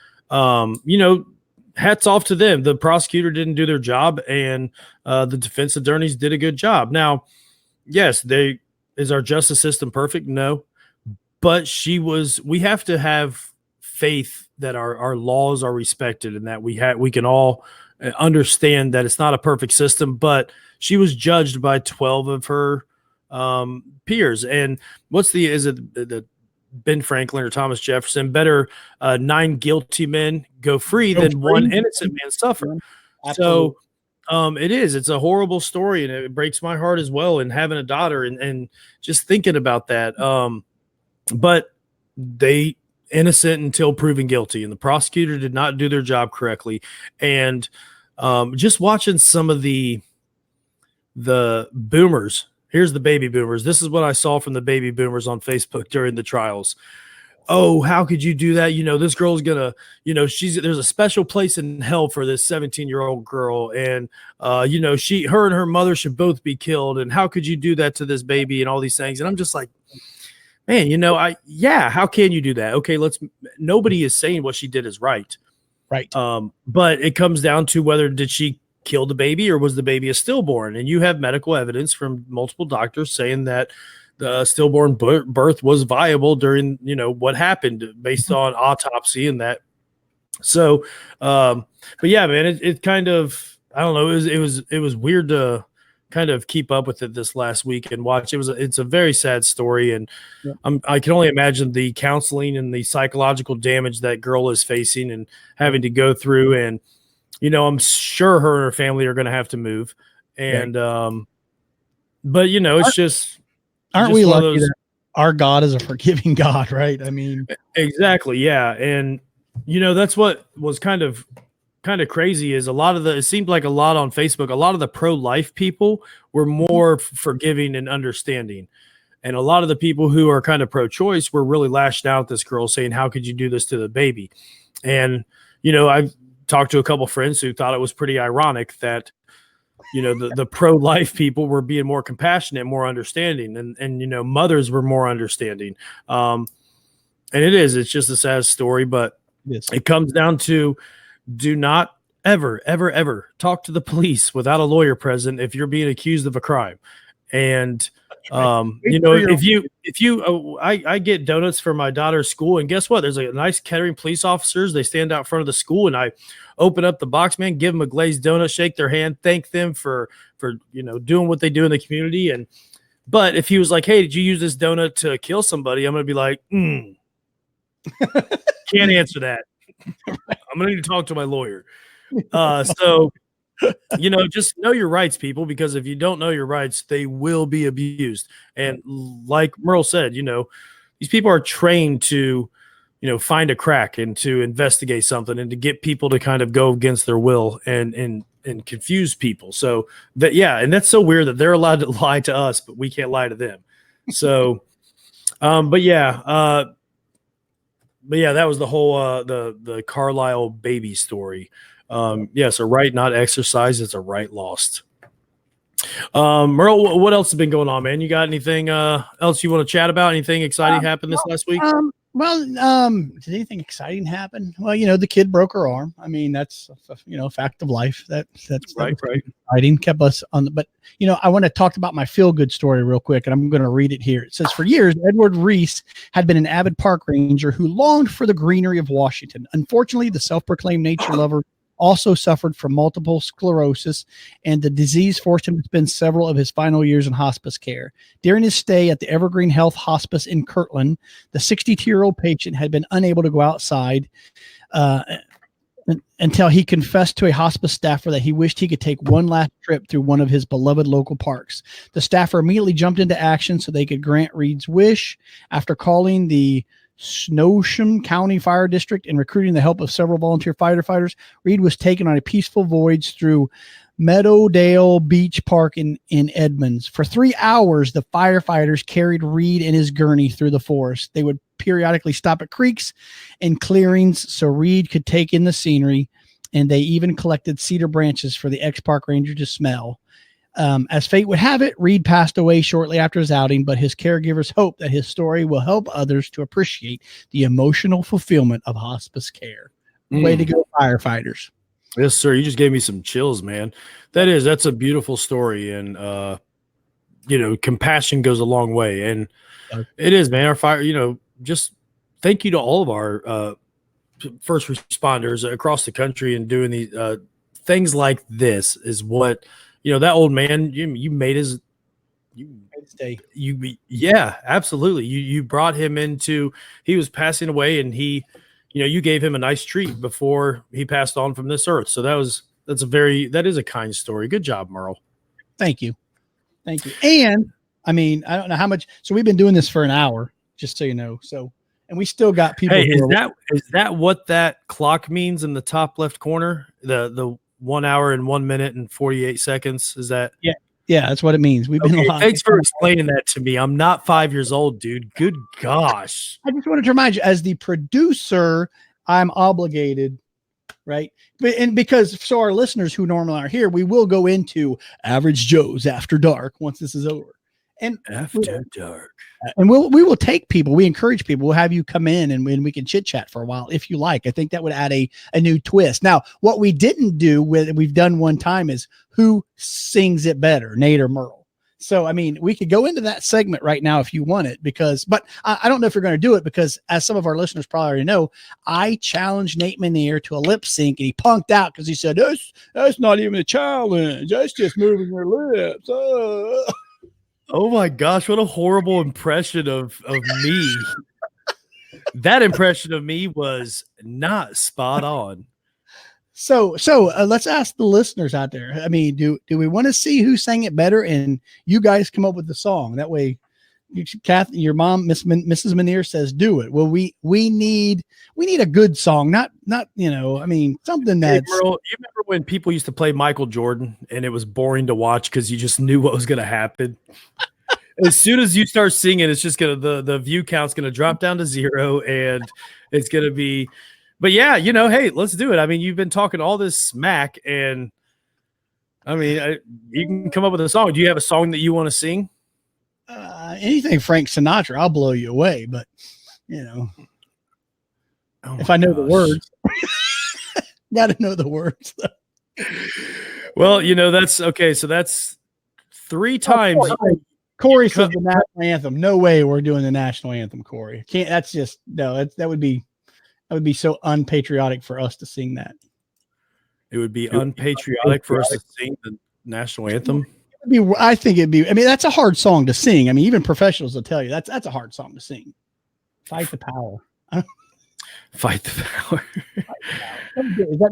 hats off to them. The prosecutor didn't do their job, and the defense attorneys did a good job. Now, yes, is our justice system perfect? No, but we have to have faith that our laws are respected and that we can all understand that it's not a perfect system, but she was judged by 12 of her peers. And is it the Ben Franklin or Thomas Jefferson? Better 9 guilty men go free than one innocent man suffer. Absolutely. So it's a horrible story, and it breaks my heart as well. And having a daughter and just thinking about that. But they innocent until proven guilty, and the prosecutor did not do their job correctly. And just watching some of the boomers. Here's the baby boomers. This is what I saw from the baby boomers on Facebook during the trials. Oh, how could you do that? This girl's gonna, there's a special place in hell for this 17-year-old girl. And, her and her mother should both be killed. And how could you do that to this baby and all these things? And I'm just like, man, how can you do that? Okay, nobody is saying what she did is right. Right. But it comes down to whether did she kill the baby or was the baby a stillborn? And you have medical evidence from multiple doctors saying that the stillborn birth was viable during, what happened based on autopsy and that. So, but yeah, man, it kind of, I don't know. It was weird to kind of keep up with it this last week and watch. It's a very sad story. And yeah. I can only imagine the counseling and the psychological damage that girl is facing and having to go through. And, I'm sure her and her family are going to have to move. And, but it's just, aren't we lucky that our God is a forgiving God, right? I mean, exactly. Yeah. And, that's what was kind of crazy is it seemed like a lot on Facebook, a lot of the pro-life people were more forgiving and understanding. And a lot of the people who are kind of pro-choice were really lashing out at this girl saying, how could you do this to the baby? And, I've talked to a couple friends who thought it was pretty ironic that, the pro-life people were being more compassionate, more understanding, and mothers were more understanding. And it's just a sad story, but it comes down to, do not ever, ever, ever talk to the police without a lawyer present if you're being accused of a crime. And, I get donuts for my daughter's school, and guess what? There's a nice Kettering police officers. They stand out front of the school, and I open up the box, man, give them a glazed donut, shake their hand, thank them for doing what they do in the community. But if he was like, hey, did you use this donut to kill somebody? I'm going to be like, can't answer that. I'm going to need to talk to my lawyer. So, just know your rights, people, because if you don't know your rights, they will be abused. And like Merle said, these people are trained to, find a crack and to investigate something and to get people to kind of go against their will and confuse people. So that, and that's so weird that they're allowed to lie to us, but we can't lie to them. So, but but yeah, that was the whole the Carlisle baby story. Yeah, so right not exercise is a right lost. Merle, what else has been going on, man? You got anything else you want to chat about? Anything exciting happened this last week? Did anything exciting happen? Well, the kid broke her arm. I mean, that's a fact of life. That's Right. exciting. Kept us on the, but I want to talk about my feel good story real quick, and I'm going to read it here. It says, for years, Edward Reese had been an avid park ranger who longed for the greenery of Washington. Unfortunately, the self-proclaimed nature lover also suffered from multiple sclerosis, and the disease forced him to spend several of his final years in hospice care. During his stay at the Evergreen Health Hospice in Kirtland, the 62-year-old patient had been unable to go outside until he confessed to a hospice staffer that he wished he could take one last trip through one of his beloved local parks. The staffer immediately jumped into action so they could grant Reed's wish. After calling the Snohomish County Fire District and recruiting the help of several volunteer firefighters, Reed was taken on a peaceful voyage through Meadowdale Beach Park in Edmonds. For 3 hours, the firefighters carried Reed and his gurney through the forest. They would periodically stop at creeks and clearings so Reed could take in the scenery, and they even collected cedar branches for the ex-park ranger to smell. As fate would have it, Reed passed away shortly after his outing, but his caregivers hope that his story will help others to appreciate the emotional fulfillment of hospice care. Way to go, firefighters. Yes, sir. You just gave me some chills, man. That's a beautiful story. And, compassion goes a long way. And it is, man. Our fire, just thank you to all of our first responders across the country and doing these things like this is what, that old man, you made his Stay. Yeah, absolutely. You brought him into, he was passing away, and you gave him a nice treat before he passed on from this earth. So that is a kind story. Good job, Merle. Thank you. And I mean, I don't know how much, so we've been doing this for an hour, just so you know. So, and we still got people. Hey, is that what that clock means in the top left corner? The 1 hour and 1 minute and 48 seconds. Is that? Yeah, that's what it means. We've been live. Thanks for explaining that to me. I'm not 5 years old, dude. Good gosh. I just wanted to remind you, as the producer, I'm obligated, right? And because so our listeners who normally are here, we will go into Average Joe's After Dark once this is over. And After Dark. And we will take people. We encourage people. We'll have you come in and we can chit chat for a while if you like. I think that would add a new twist. Now, what we didn't do we've done one time is who sings it better, Nate or Merle. So, I mean, we could go into that segment right now if you want it, but I don't know if you're going to do it because, as some of our listeners probably already know, I challenged Nate Manier to a lip sync and he punked out because he said, that's not even a challenge. That's just moving your lips. Oh my gosh, what a horrible impression of me. That impression of me was not spot on. So let's ask the listeners out there. I mean, do we want to see who sang it better? And you guys come up with the song. That way, Kathy, your mom, Mrs. Manier says, do it. Well, we need a good song, not something that's. Hey, Merle, you remember when people used to play Michael Jordan and it was boring to watch because you just knew what was going to happen? As soon as you start singing, it's just the view count's gonna drop down to 0, and it's gonna be. But yeah, hey, let's do it. I mean, you've been talking all this smack, and I mean, you can come up with a song. Do you have a song that you want to sing? Anything Frank Sinatra, I'll blow you away. But if I know the words, got to know the words. Well, that's okay. So that's 3 times. Corey says the national anthem. No way we're doing the national anthem, Corey. Can't. That's just no. That would be so unpatriotic for us to sing that. It would be unpatriotic for us to sing the national anthem. I think it'd be. I mean, that's a hard song to sing. I mean, even professionals will tell you that's a hard song to sing. Fight the power. Fight the power.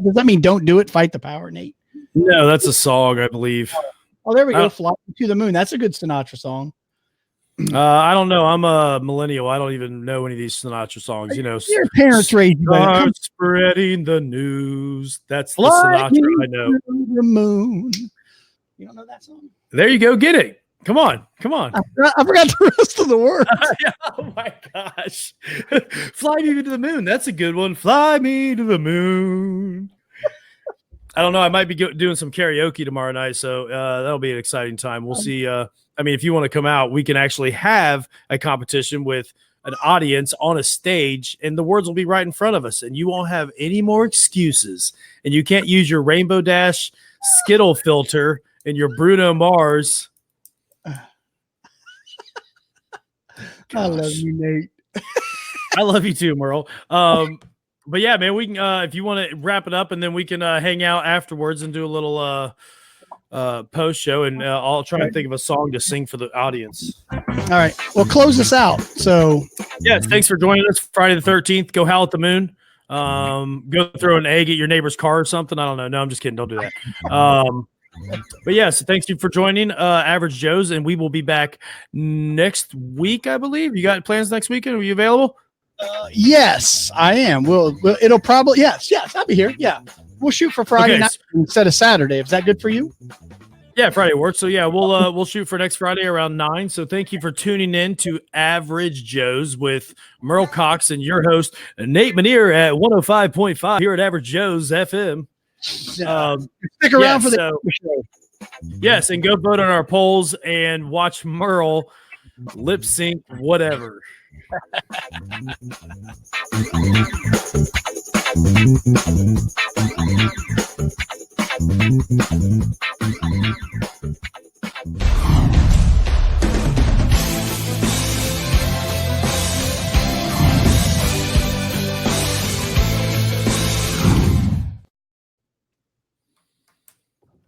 Does that mean don't do it? Fight the power, Nate? No, that's a song, I believe. Oh, there we go. Fly to the Moon. That's a good Sinatra song. I don't know. I'm a millennial. I don't even know any of these Sinatra songs. Your parents raised you. Start spreading the news. That's the Sinatra I know. The moon. You don't know that song? There you go. Get it. Come on. I forgot the rest of the word. Oh my gosh. Fly me to the moon. That's a good one. Fly me to the moon. I don't know. I might be doing some karaoke tomorrow night, so that'll be an exciting time. We'll see. I mean, if you want to come out, we can actually have a competition with an audience on a stage, and the words will be right in front of us, and you won't have any more excuses. And you can't use your Rainbow Dash Skittle filter and your Bruno Mars. I love you, Nate. I love you too, Merle. But yeah, man, we can if you want to wrap it up, and then we can hang out afterwards and do a little post show, and I'll try to think of a song to sing for the audience. All right. Well, close this out. So Yes, thanks for joining us Friday the 13th. Go howl at the moon. Go throw an egg at your neighbor's car or something. I don't know. No, I'm just kidding. Don't do that. But yeah, so thanks you for joining Average Joe's, and we will be back next week, I believe. You got plans next weekend? Are you available? yes, I am. It'll probably yes, I'll be here. Yeah. We'll shoot for Friday Okay. night instead of Saturday. Is that good for you? Yeah, Friday works. So yeah, we'll shoot for next Friday around 9. So thank you for tuning in to Average Joe's with Merle Cox and your host Nate Manier at 105.5 here at Average Joe's FM. Stick around for the show. Yes, and go vote on our polls and watch Merle lip sync whatever.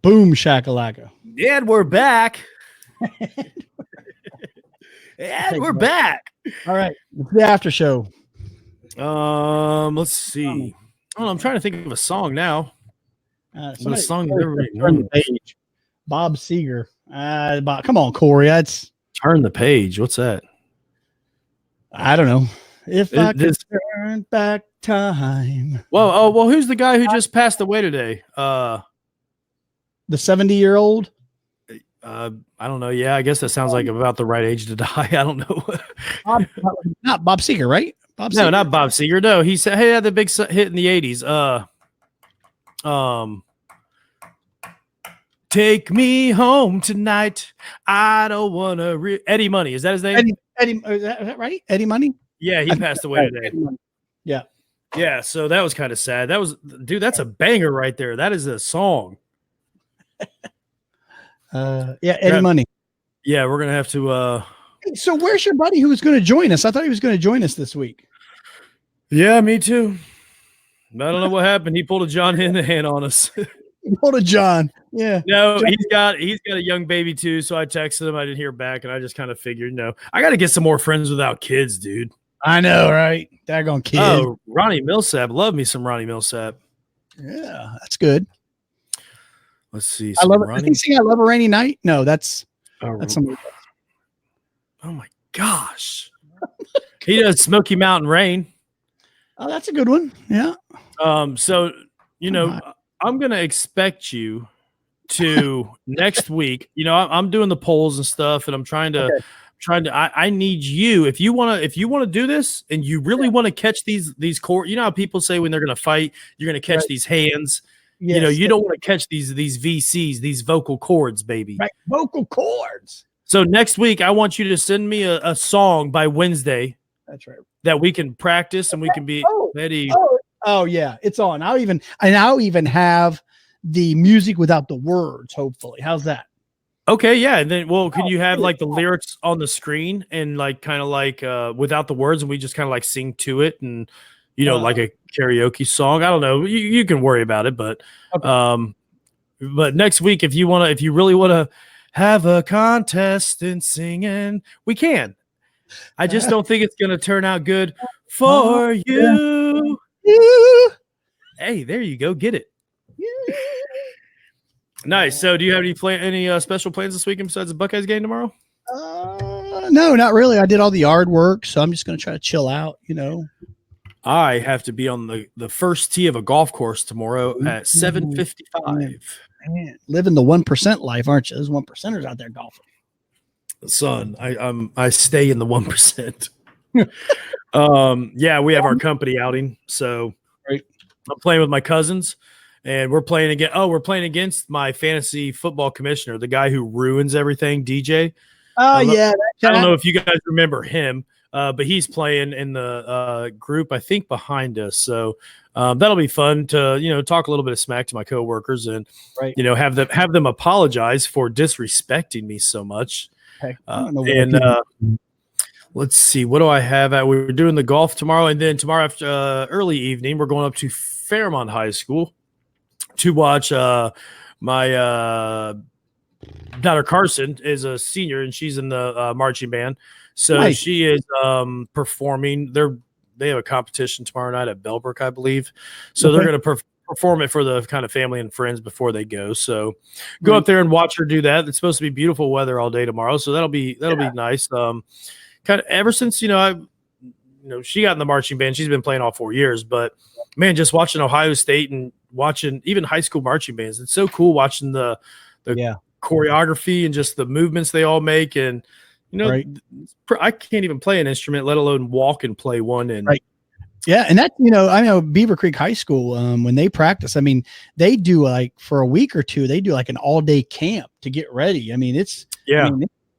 Boom shakalaka. And we're back. And we're back. All right. It's the after show. Let's see. Oh, I'm trying to think of a song now. What a song that everybody turn the knows. page. Bob Seger. Come on, Corey. That's Turn the page. What's that? I don't know. If I could This- turn back time. Well, who's the guy who just passed away today? The 70-year-old. I don't know. Yeah, I guess that sounds like about the right age to die. I don't know. Not Bob Seger, right? Bob No, Seger. not Bob Seger. No, he said, "Hey, had the big hit in the '80s." Take me home tonight. I don't wanna. Eddie Money, is that his name? Eddie, is that right? Eddie Money? Yeah, he passed away today. Eddie Money. Yeah. Yeah, so that was kind of sad. That was, dude, that's a banger right there. That is a song. Eddie Yeah. Money. Yeah, we're gonna have to. So where's your buddy who was going to join us? I thought he was going to join us this week. Yeah, me too. I don't know what happened. He pulled a John Hinahan on us. Hold it, John. Yeah. No, he's got a young baby too. So I texted him. I didn't hear back, and I just kind of figured, no, I got to get some more friends without kids, dude. I know, right? Daggone kid. Oh, Ronnie Millsap. Love me some Ronnie Millsap. Yeah, that's good. Let's see. I love it. Does Ronnie. he sing I Love a Rainy Night? No, that's Oh, somebody. oh my gosh. He does Smoky Mountain Rain. Oh, that's a good one. Yeah. So I'm gonna expect you to next week. I'm doing the polls and stuff, and I'm trying to I need you if you want to do this and you really want to catch these core. You know how people say when they're gonna fight, you're gonna catch these hands. Yes, You don't want to catch these VCs, these vocal cords, baby. right. Vocal cords. So next week, I want you to send me a song by Wednesday That's right. that we can practice and we can be ready. Oh yeah, it's on. I'll even have the music without the words. Hopefully, how's that? Okay, yeah. And then, can you have like the lyrics on the screen and like kind of like without the words, and we just kind of like sing to it, and like a karaoke song. I don't know. You can worry about it, but but next week, if you really want to have a contest in singing, we can. I just don't think it's gonna turn out good for you. Hey, there you go. Get it. Nice. So, do you have any special plans this weekend besides the Buckeyes game tomorrow? No, not really. I did all the yard work, so I'm just going to try to chill out. I have to be on the first tee of a golf course tomorrow at 7:55. Man, living the 1% life, aren't you? There's 1%ers out there golfing. Son, I stay in the 1%. Yeah, we have our company outing, so Right. I'm playing with my cousins, and we're playing again. Oh, we're playing against my fantasy football commissioner, the guy who ruins everything, DJ. Oh I don't know- yeah, I don't know if you guys remember him, but he's playing in the group, I think, behind us. So that'll be fun to talk a little bit of smack to my coworkers and Right. have them apologize for disrespecting me so much. Heck, I don't know what And I do. let's see, what do I have? We're doing the golf tomorrow, and then tomorrow after early evening, we're going up to Fairmont High School to watch my daughter Carson is a senior, and she's in the marching band. So Nice. she is performing. They have a competition tomorrow night at Bellbrook, I believe. So they're going to perform it for the kind of family and friends before they go. So go up there and watch her do that. It's supposed to be beautiful weather all day tomorrow, so that'll be nice. Kind of ever since she got in the marching band, she's been playing all 4 years. But man, just watching Ohio State and watching even high school marching bands, it's so cool watching the choreography and just the movements they all make. And I can't even play an instrument, let alone walk and play one. And yeah, and that I know Beaver Creek High School, when they practice, I mean, they do like for a week or two, they do like an all-day camp to get ready. I mean, it's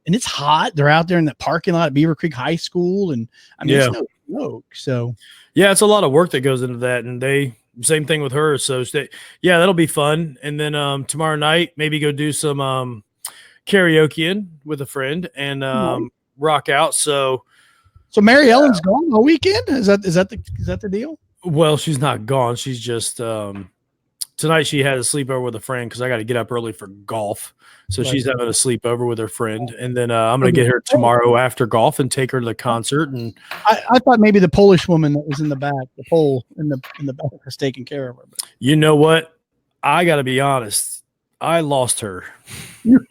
and it's hot. They're out there in the parking lot at Beaver Creek High School, and I mean, it's no joke. So yeah, it's a lot of work that goes into that, and same thing with her. So that'll be fun. And then tomorrow night, maybe go do some karaoke with a friend and rock out. So Mary Ellen's gone all weekend. Is that the deal? Well, she's not gone. She's just tonight she had a sleepover with a friend because I got to get up early for golf. So she's having a sleepover with her friend, and then I'm going to get her tomorrow after golf and take her to the concert. And I thought maybe the Polish woman that was in the back, the pole in the back, was taking care of her. But you know what? I got to be honest. I lost her. You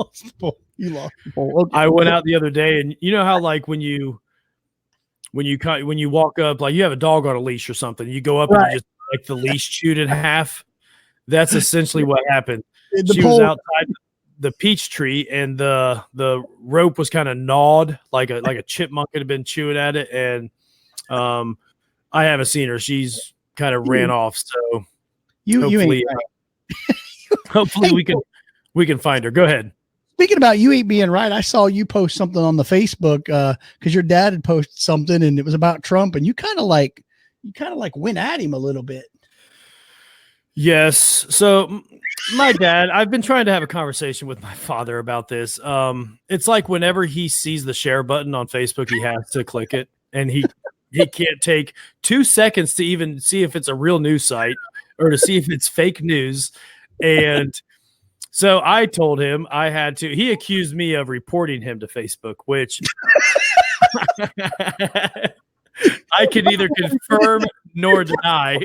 lost the pole. Okay. I went out the other day, and you know how like when you walk up, like you have a dog on a leash or something, you go up and you just like the leash chewed in half. That's essentially what happened. She was outside the peach tree, and the rope was kind of gnawed like a chipmunk had been chewing at it. And I haven't seen her. She's kind of ran off. So hopefully, hopefully we can find her. Go ahead. Speaking about you ain't being right, I saw you post something on the Facebook because your dad had posted something and it was about Trump, and you kind of like went at him a little bit. Yes. So my dad, I've been trying to have a conversation with my father about this. It's like whenever he sees the share button on Facebook, he has to click it, and he can't take 2 seconds to even see if it's a real news site or to see if it's fake news. And so I told him I had to. He accused me of reporting him to Facebook, which I can neither confirm nor deny.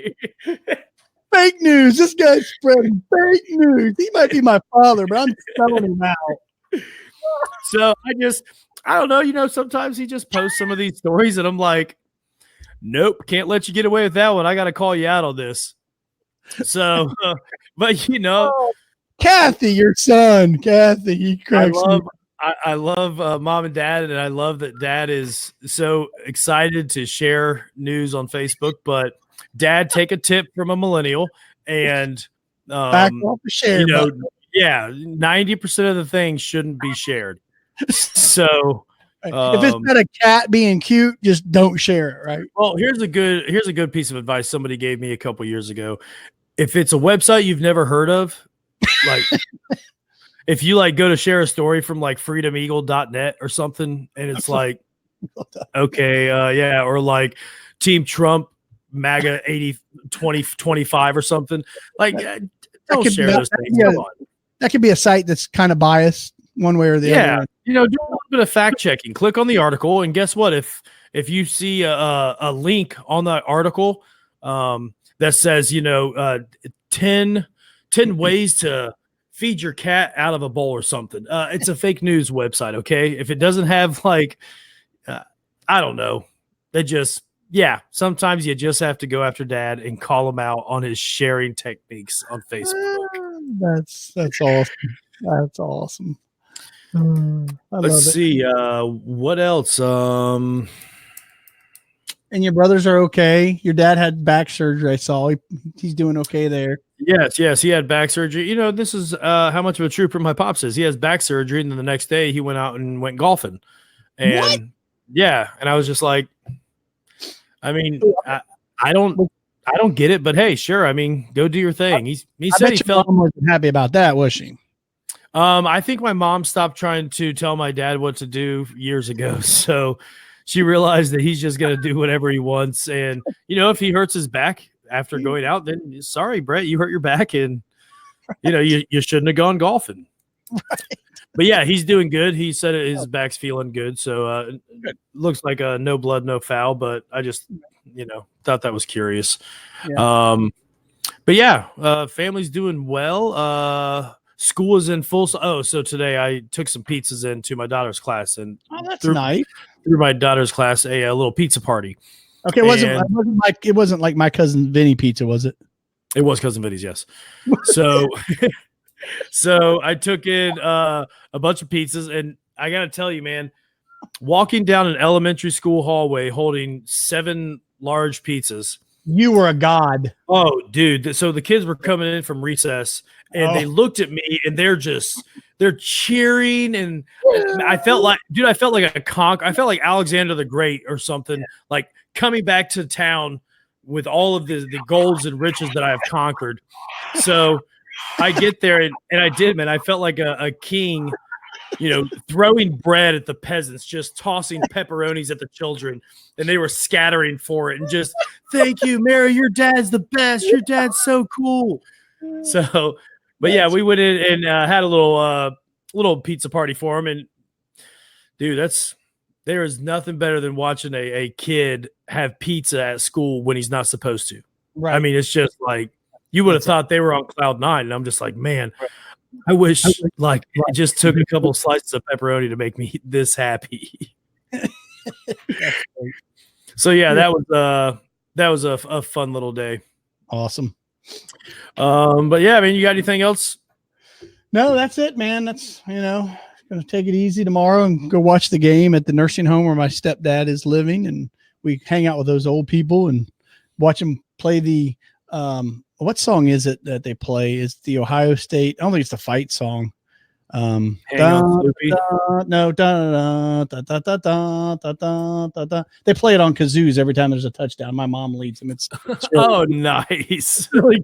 Fake news. This guy's spreading fake news. He might be my father, but I'm selling him out. So I don't know. Sometimes he just posts some of these stories, and I'm like, nope, can't let you get away with that one. I got to call you out on this. So, but Kathy, your son, Kathy, he cracks me. I love mom and dad, and I love that dad is so excited to share news on Facebook. But dad, take a tip from a millennial and back off the share. 90% of the things shouldn't be shared. So if it's not a cat being cute, just don't share it. Right. Well, here's a good piece of advice somebody gave me a couple years ago. If it's a website you've never heard of, like if you like go to share a story from like freedomeagle.net or something, and it's like, okay, or like Team Trump MAGA 2025 or something, like don't share those things. Come on. That could be a site that's kind of biased one way or the other. Do a little bit of fact checking. Click on the article, and guess what? If you see a link on that article that says 10 ways to feed your cat out of a bowl or something, it's a fake news website. Okay, if it doesn't have like I don't know, sometimes you just have to go after dad and call him out on his sharing techniques on Facebook. That's awesome. That's awesome. I Let's love it. see. What else? And your brothers are okay. Your dad had back surgery. I saw he's doing okay there. Yes. He had back surgery. You know, this is how much of a trooper my pops is. He has back surgery, and then the next day he went out and went golfing. And What? yeah, and I was just like, I mean, I don't get it, but hey, sure. I mean, go do your thing. He I said bet he your felt. mom wasn't happy about that, was she? I think my mom stopped trying to tell my dad what to do years ago. So she realized that he's just going to do whatever he wants. And, you know, if he hurts his back after going out, then sorry, Brett, you hurt your back and, you know, you shouldn't have gone golfing. Right. But yeah, he's doing good. He said his back's feeling good. So looks like a no blood, no foul. But I just, you know, thought that was curious. Yeah. But yeah, family's doing well. School is in full. So today I took some pizzas into my daughter's class and That's nice. through my daughter's class a little pizza party. Okay, it wasn't like my cousin Vinny pizza, was it? It was Cousin Vinny's, yes. So, so I took in a bunch of pizzas, and I gotta tell you, man, walking down an elementary school hallway holding 7 large pizzas. You were a god. Oh, dude! So the kids were coming in from recess, and they looked at me, and they're cheering, and I felt like a conch. I felt like Alexander the Great or something, like coming back to town with all of the golds and riches that I have conquered. So I get there, and I did, man. I felt like a king, you know, throwing bread at the peasants, just tossing pepperonis at the children, and they were scattering for it, and just thank you, Mary. Your dad's the best. Your dad's so cool. So, but yeah, we went in and had a little pizza party for him, and dude, there is nothing better than watching a kid have pizza at school when he's not supposed to. Right. I mean, it's just like you would have thought they were on cloud 9, and I'm just like, man, I wish like it just took a couple of slices of pepperoni to make me this happy. So yeah, that was a fun little day. Awesome. But yeah, I mean, you got anything else? No, that's it, man. That's, gonna take it easy tomorrow and go watch the game at the nursing home where my stepdad is living, and we hang out with those old people and watch them play the what song is it that they play? It's the Ohio State. I don't think it's the fight song. Hang on, Sloopy. They play it on kazoos every time there's a touchdown. My mom leads them. It's Oh, nice. really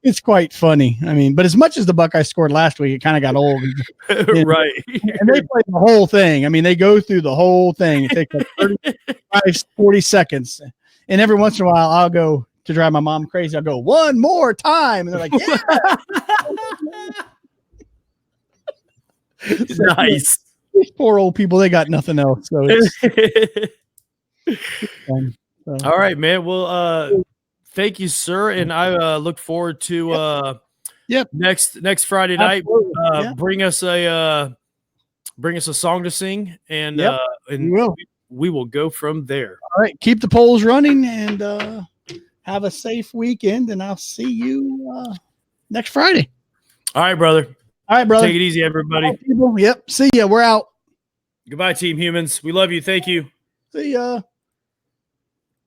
it's quite funny. I mean, but as much as the Buckeyes scored last week, it kind of got old. Right. And they play the whole thing. I mean, they go through the whole thing. It takes like 35, 40 seconds. And every once in a while, I'll go to drive my mom crazy. I'll go, one more time. And they're like, yeah. Nice. These poor old people, they got nothing else. So it's fun. So, All right, man. Well, thank you, sir. And I look forward to next Friday night. Yeah. Bring us a song to sing, and we will go from there. all right. Keep the polls running and have a safe weekend. And I'll see you next Friday. All right, brother. All right, brother. Take it easy, everybody. People. Yep. See ya. We're out. Goodbye, Team Humans. We love you. Thank you. See ya.